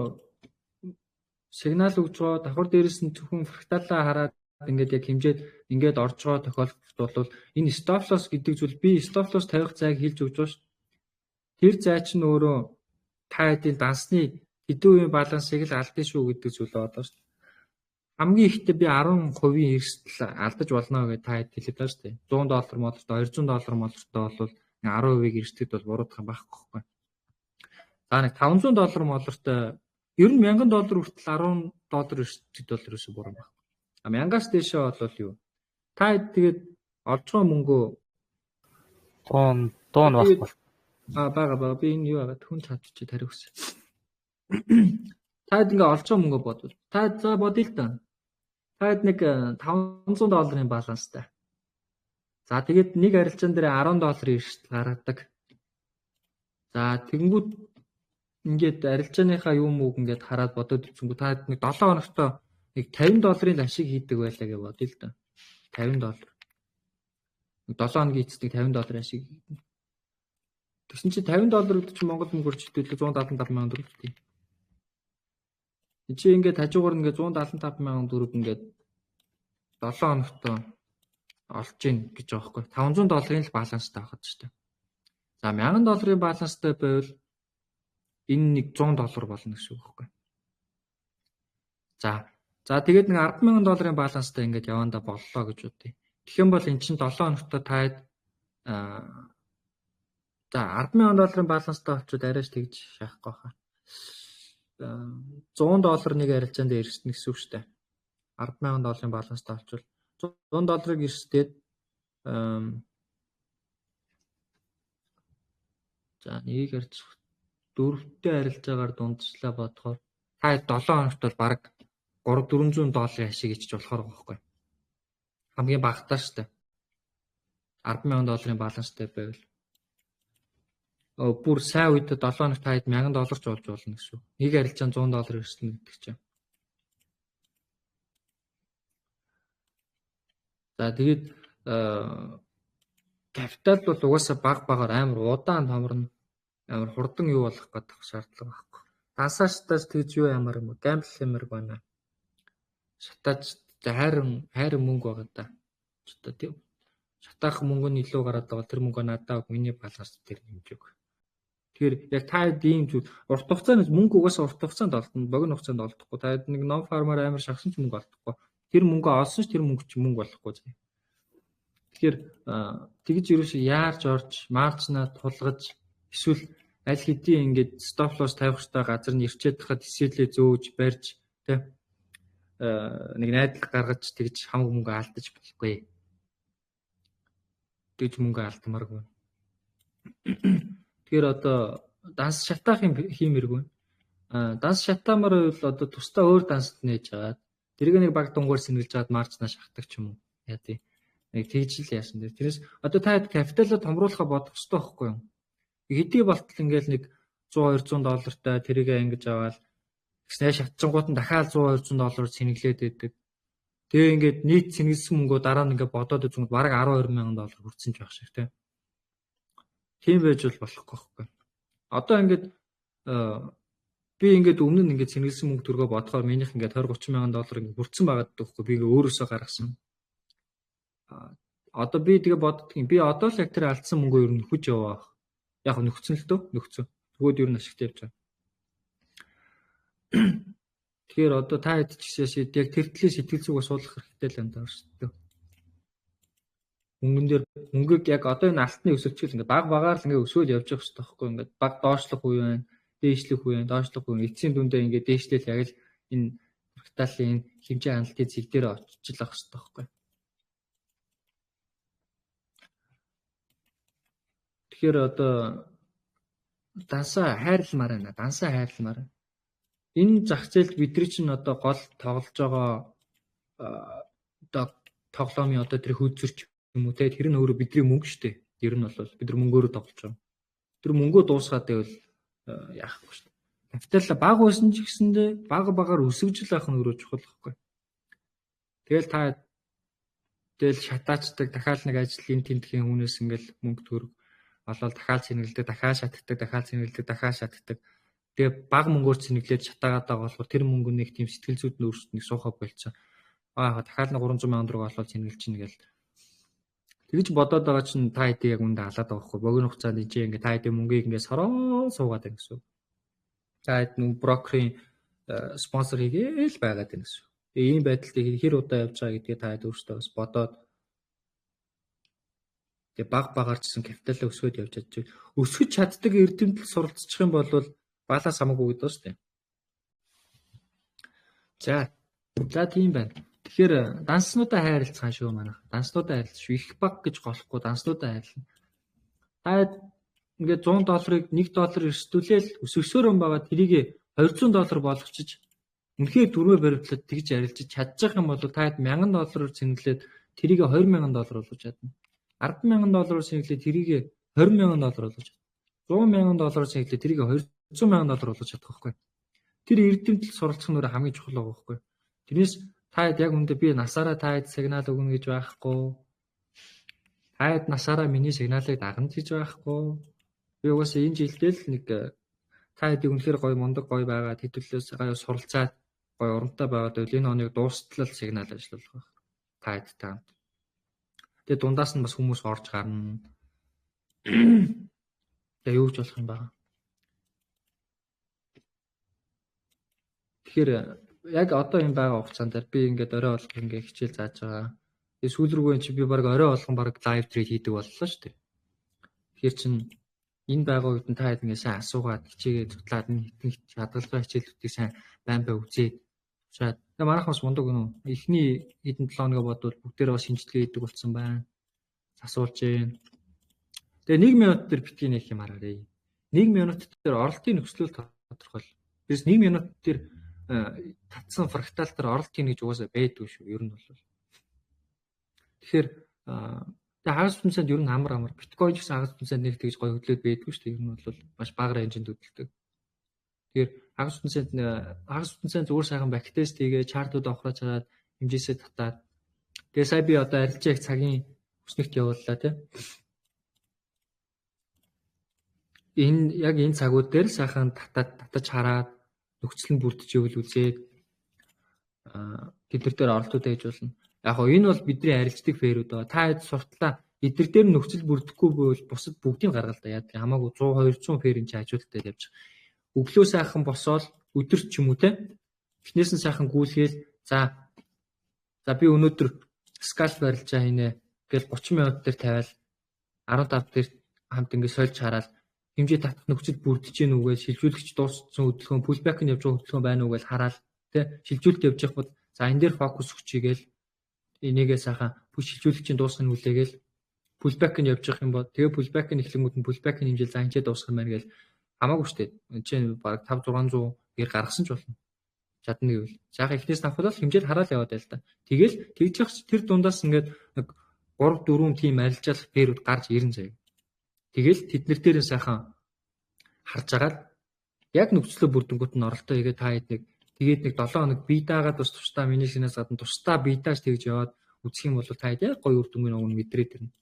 сигнал өгж байгаа давхар дээрээс нь зөвхөн фракталаа хараад ингээд яг хэмжээд ингээд орж байгаа тохиолдолд бол энэ stop loss гэдэг зүйл би stop loss тавих зайг хэлж өгч байгаа шүү. Тэр зай чинь өөрөө та хэдийн дансны хэдэн үеийн балансыг л алдсан шүү гэдэг зүйл байгаа шүү. Хамгийн ихдээ би 10% эрсдэл алдаж болно гэж та хэд хэлээд байгаа шүү. $100 молортой $200 молортой бол 10% эрсдэд бол буруудах юм байхгүй байхгүй. За нэг $500 молортой ер нь $1000 хүртэл $10 эрсдэд бол ерөөсөө буруу байна. А 1000-аас дээшээ бол юу? Та тэгээд олж байгаа мөнгөө дуун байхгүй. Бага би энэ юу агаад хүн чадчих тариу гэсэн. Таад ингээ олж байгаа мөнгөө бодвол та за бодъё л да. Таад нэг $500 баланстай. За тэгээд нэг арилжаан дээр $10 эрсдэл гаргадаг. За тэгэнгүүт ингээд арилжааныхаа юм уу ингээд хараад бодоод үзсэнгүү та нэг 7 хоногт нэг $50 ашиг хийдэг байлаа гэж бодъё л да. $50. 7 хоногийн эцэст $50 ашиг. Тэгсэн чинь $50 гэдэг чинь Монгол мөнгөөр жишээлбэл 175 мянган төгрөг тийм. Чи ингээд хажуугаар ингээд 175 мянган төгрөг ингээд 7 хоногт олж гин гэж байгаа байхгүй. $500 л баланстай байхад шүү дээ. За $1000 баланстай байвал энэ нэг $100 болно гэсэн үг байхгүй. За тэгээд нэг $10,000 баланстай ингээд яванда боллоо гэж үтэй. Тэгэх юм бол эн чинь 7 хоногт таад за $10,000 баланстай болчиход арайч тэгж шахахгүй хаа. $100 нэг арилжаанд эргэснэ гэсэн үг шүү дээ. $10,000 баланстай болчихвол $100 эрсдээд за нэг арч 4-тэй арилжаагаар дундчлаа бодохоор та 7 хоногт бол баг $300-400 ашиг ичж болохоор байхгүй. Хамгийн багтаа шүү дээ. $10,000 баланстай байвал бүр сайн үед 7 хоногт та $1,000 ч олж болно гэсэн. Нэг арилжаанд $100 ирсэн гэдэг чинь. За тэгээд капитал бол угаасаа багаар амар удаан томорно. Амар хурдан юу болох гэдэг шаардлага байхгүй. Дансаачтаас тэгж юу ямар юм гамбл хэмэр байна. Шатаач хайрын мөнгө байгаа да. Одоо тийм. Шатаах мөнгө нь илүү гараад байгаа тэр мөнгө надаа миний баланс дээр хэмжээг. Тэгэхээр яг та ийм зүйл урт хугацаанд мөнгө угаасаа урт хугацаанд олдно, богино хугацаанд олдохгүй. Та нэг нон фармаар амар шахсан ч мөнгө олдохгүй. Тэр мөнгө олсон ч тэр мөнгө чи мөнгө болохгүй зэ. Тэгэхээр тэгж ерөөсөө яарч орж, маржнаа тулгаж эсвэл аль хэдийн ингээд стоп лосс тавих хэрэгтэй газар нь ирчээд хахад эсэлээ зөөж барьж тэ нэг найдал гаргаж тэгж хамаг мөнгө алдаж болохгүй. Тэгж мөнгө алдмааргүй. Тэгэхээр одоо данс шатаах юм хиймэргүй. Данс шатаамаар бол одоо тусдаа өөр дансд нээж аваад тэрийг нэг баг дунгуур сэнгэлж аваад маржнаа шахдаг ч юм уу. Яа тий. Нэг тэгж л яасан дээр. Тэрээс одоо та капиталаа томруулахаа бодох хэрэгтэй байхгүй юу? Хэдий болтол ингээл нэг $100-200 тэрийг ингэж аваад тэгснэ шатчингууд нь дахиад $100-200 сэнгэлээд байдаг. Тэгээ ингээд нийт сэнгэлсэн мөнгөө дараа нь ингээд бодоод үзэнгүүт бараг $12,000 хүрсэн ч байх шиг тий. Тийм байж бол болохгүй байхгүй. Одоо ингээд би ингээд өмнө нь ингээд сэнгэлсэн мөнгө төргөө бодохоор минийх ингээд $20-30,000 ингээд хүрсэн байгаа гэхгүй би ингээд өөрөөсөө гаргасан. Одоо би тэгээ боддог юм. Би одоо л яг тэр алдсан мөнгөө ер нь хүж яваа. Яг нөхцөн л дөө нөхцөн. Тэгвэл ер нь ашигтай явж байгаа. Тэгэхээр одоо та хэд ч гэсэн яг тэр төлөө сэтгэл зүгөө суулгах хэрэгтэй л юм даа шүү дээ. Мөнгөн дээр мөнгөг яг одоо энэ алтны өсөлтчил ингээд баг багаар л ингээд өсөөл явж байгаа шүү дээ. Ингээд баг доошлох үе байна. дээшлэх үе, доошлох үе, эцсийн дүндээ ингээд дээшлэл яг л энэ фракталын хэмжээ хяналтын зэг дээр очиж л ах хэрэгтэй байхгүй. Тэгэхээр одоо дансаа хайрламаар байна. Дансаа хайрламаар. Энэ зах зээлд бидний чинь одоо гол тоглож байгаа одоо тоглоомын одоо тэр хүйцэрч юм уу те тэр нь өөрөө бидний мөнгө шүү дээ. Ер нь бол бид нар мөнгөөрөө тоглож байгаа. Тэр мөнгөө дуусгаад байвал яахгүй шүү дээ. Капитал бага байсан ч гэсэндээ багаар өсөж л авах нь өөрөө чухал байхгүй. Тэгэл шатаачдаг дахиад нэг ажлын тэмдгийн хүнээс ингээл мөнгө төгрөг олоод дахиад цэнгэлдэг, дахиад шатдаг, дахиад цэнгэлдэг, дахиад шатдаг. Тэгээ бага мөнгөөр цэнэглээд шатаагаад байгаа болохоор тэр мөнгө нэг тийм сэтгэл зүйд нь өөрсдөө нэг суухаа болцсон. Дахиад нэг 300 сая төгрөг олоод цэнгэлж чинь гэл. Тэгж бодоод байгаа чинь та хэдий яг үндэ халаад байгаа хгүй. Богино хугацаанд ижээ ингээ та хэдий мөнгийг ингээ сороо суугаад байна гэсэн. За хэд нэг брокерийн спонсор хийгээл байгаад байна гэсэн. Тэгээ ийм байдалд хэр удаа явж байгаа гэдгээ та хэд өөрсдөө бас бодоод тэгээ багаар чсэн капиталаа өсгөөд явж чадчих. Өсгөж чаддаг эрдэмтэл суралцчих юм бол балаас хамаагүй гэдэг шүү дээ. За тийм байна. Тэгэхээр данснуудаа хайрлцгаа шүү манайх. Данснуудаа хайрлц шүү. Их баг гэж голохгүй данснуудаа хайрлна. Та ингээд $100-ыг $1 эрсдүүлээл өсгсөөр юм байгаа тэрийг $200 болгочих. Үнэхээр дөрвөө баримтлаад тэгж арилжиж чадчих юм бол та хэд $1000-оор цэнгэлээд тэрийг $20,000 болгож чадна. $10,000-оор цэнгэлээд тэрийг $20,000 болгож чадна. $100,000-оор цэнгэлээд тэрийг $200,000 болгож чадах байхгүй. Тэр эрдэмтэл суралцах нь хамгийн чухал байгаа байхгүй. Тэрнээс та хэд яг үндэ би насаараа та хэд сигнал өгнө гэж байхгүй. Та хэд насаараа миний сигналыг дагна гэж байхгүй. Би угаасаа энэ жилдээ л нэг та хэдийг үнэхээр гоё мундаг гоё байгаад хэдүүлээс гоё суралцаад гоё урамтай байгаад байвал энэ хоног дуустал сигнал ажиллах байх. Та хэд та. Тэгээ дундаас нь бас хүмүүс орж гарна. Тэгээ юу ч болох юм байна. Тэгэхээр яг одоо энэ байгаа хугацаанд би ингээд орой болгох ингээд хичээл зааж байгаа. Тэгээ сүүл рүүгээ чи би баг орой болгон баг лайв трейд хийдэг боллоо шүү дээ. Тэгэхээр чин энэ байгаа үед нь та хэд ингээд сайн асуугаад хичээгээ судлаад нэг хадгалбай хичээлүүдийг сайн байн үзээд чаад. Тэгээ манайх бас мундаг гэнэ. Эхний хэдэн 7 хоног бодвол бүгдээрээ бас шинжилгээ хийдэг болсон байна. Асуулж гин. Тэгээ 1 минут дээр битгий нэг юм хараарэй. 1 минут дээр оролтын нөхцөлөөр тодорхойл. Тэрс 1 минут дээр татсан фрактал дээр оролтын гэж угаасаа байдгүй шүү. Ер нь бол. Тэгэхээр тэгээ хагас хүнсэнд ер нь амар биткойн гэсэн хагас хүнсэнд нэг тэгж гоё хөдлөөд байдгүй шүү. Ер нь бол маш бага рейнжинд хөдөлдөг. Тэгэхээр хагас хүнсэнд зүгээр сайхан бактест хийгээ чартууд авахраа чаад хэмжээсээ татаад тэгээ сая би одоо арилжаа их цагийн өснөгт явууллаа тийм. Энэ цагууд дээр сайхан татаж хараад нөхцөл нь бүрдэж ивэл үзээд тэд нар дээр оролтууд хийж болно. Яг гоо энэ бол бидний арилждаг фэрүүд байгаа. Та хэд суртлаа эдгээр дээр нөхцөл бүрдэхгүй байвал бусад бүгдийг гаргал да. Яагаад хамаагүй 100 200 фэрийн чи хажуудтай явж. Өглөө сайхан босоод өдөрт ч юм уу те. Эхнээс нь сайхан гүйлгээл за би өнөөдөр скалп барилж байгаа хийнэ. Тэгэл 30 минут дээр тавиал 15 дээр хамт ингэ сольж хараад хэмжээ татах нөхцөл бүрдэж гин үгээ шилжүүлэгч дууссан хөдөлгөөн пулбэк нь явж байгаа хөдөлгөөн байна уу гэж хараад тий шилжүүлэлт явж явах бод за энэ дээр фокус өгчийгээл энийгээ сайхан шилжүүлэгчийн дуусгах нь үлээгээл пулбэк нь явж явах юм бод тэгээ пулбэк нь эхлэнгүүд нь пулбэк нь хэмжээ за энэ ч дуусгах юм байна гээл хамаагүй штэ чинь баг 5 600 гэр гаргасан ч болно чадна гэвэл сайхан эхнээс авахад хэмжээд хараал яваад байл та тэгэл тэгж явах тэр дундаас ингээд нэг 3 4 тим арилжаалах фэрүүд гарч ирэн заяа. Тэгэл тэднэр дээрээ сайхан харж агаад яг нөхцөлөө бүрдэнгүүт нь оролтоо хийгээд та хэд нэг тэгээд нэг 7 хоног бие даагаад бас тусдаа миний шинээс гадна тусдаа бие дааж тэгж яваад үсэх юм бол та хэд яг гоё үр дүнгийн өгнө мэдрээд ирнэ.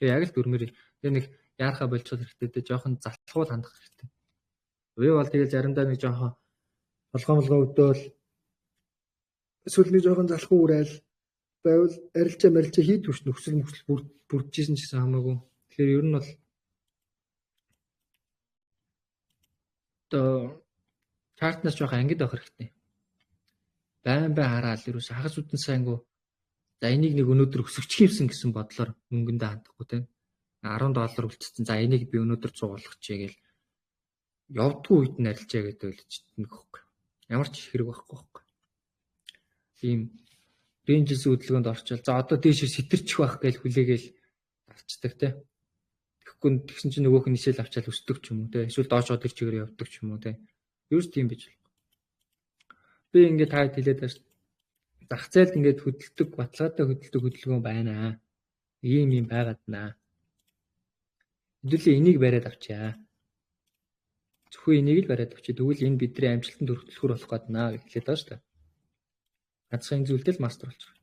Тэгээ яг л дүрмээр тэгээ нэг яарахаа болчиход хэрэгтэй дээ жоохон залхуул хандах хэрэгтэй. Би бол тэгэл заримдаа нэг жоохон болгоомлгоо өдөөл эсвэл нэг жоохон залхуу урайл байвал арилжаа хийдвүш нөхцөл бүрдчихсэн ч гэсэн хамаагүй. Тэгэхээр ер нь бол чартнаас жоох ангид авах хэрэгтэй. Байн хараад ерөөсө хагас үтэн сайнгуу за энийг нэг өнөөдөр өсөж хийвсэн гэсэн бодлоор мөнгөндөө хандахгүй тийм $10 үлдсэн. За энийг би өнөөдөр 100 болгочихъя гээл явдгүй үед нь арилжаа гэдэг ойлчтдаг байхгүй. Ямар ч хэрэг байхгүй байхгүй. Тийм рейнжс хөдөлгөөнд орчвол за одоо дээшээ сэтэрчих байх гэж хүлээгээл авчдаг те. Тэгсэн чинь нөгөөх нь нисэл авчаал өсдөг ч юм уу те. Эсвэл доошоо тэр чигээр явдаг ч юм уу те. Юу ч тийм байж болох. Би ингээд таад хэлээд байна шүү. Зах зээлд ингээд хөдөлдөг, баталгаатай хөдөлдөг хөдөлгөөн байна. Ийм байгаад наа. Хэдүүлээ энийг бариад авчаа. Зөвхөн энийг л бариад авчи. Тэгвэл энэ бидний амжилтанд хүрэх төлхөр болох гээд наа гэж хэлээд байгаа шүү дээ. Ганцхан зүйлдэл мастер болж байгаа.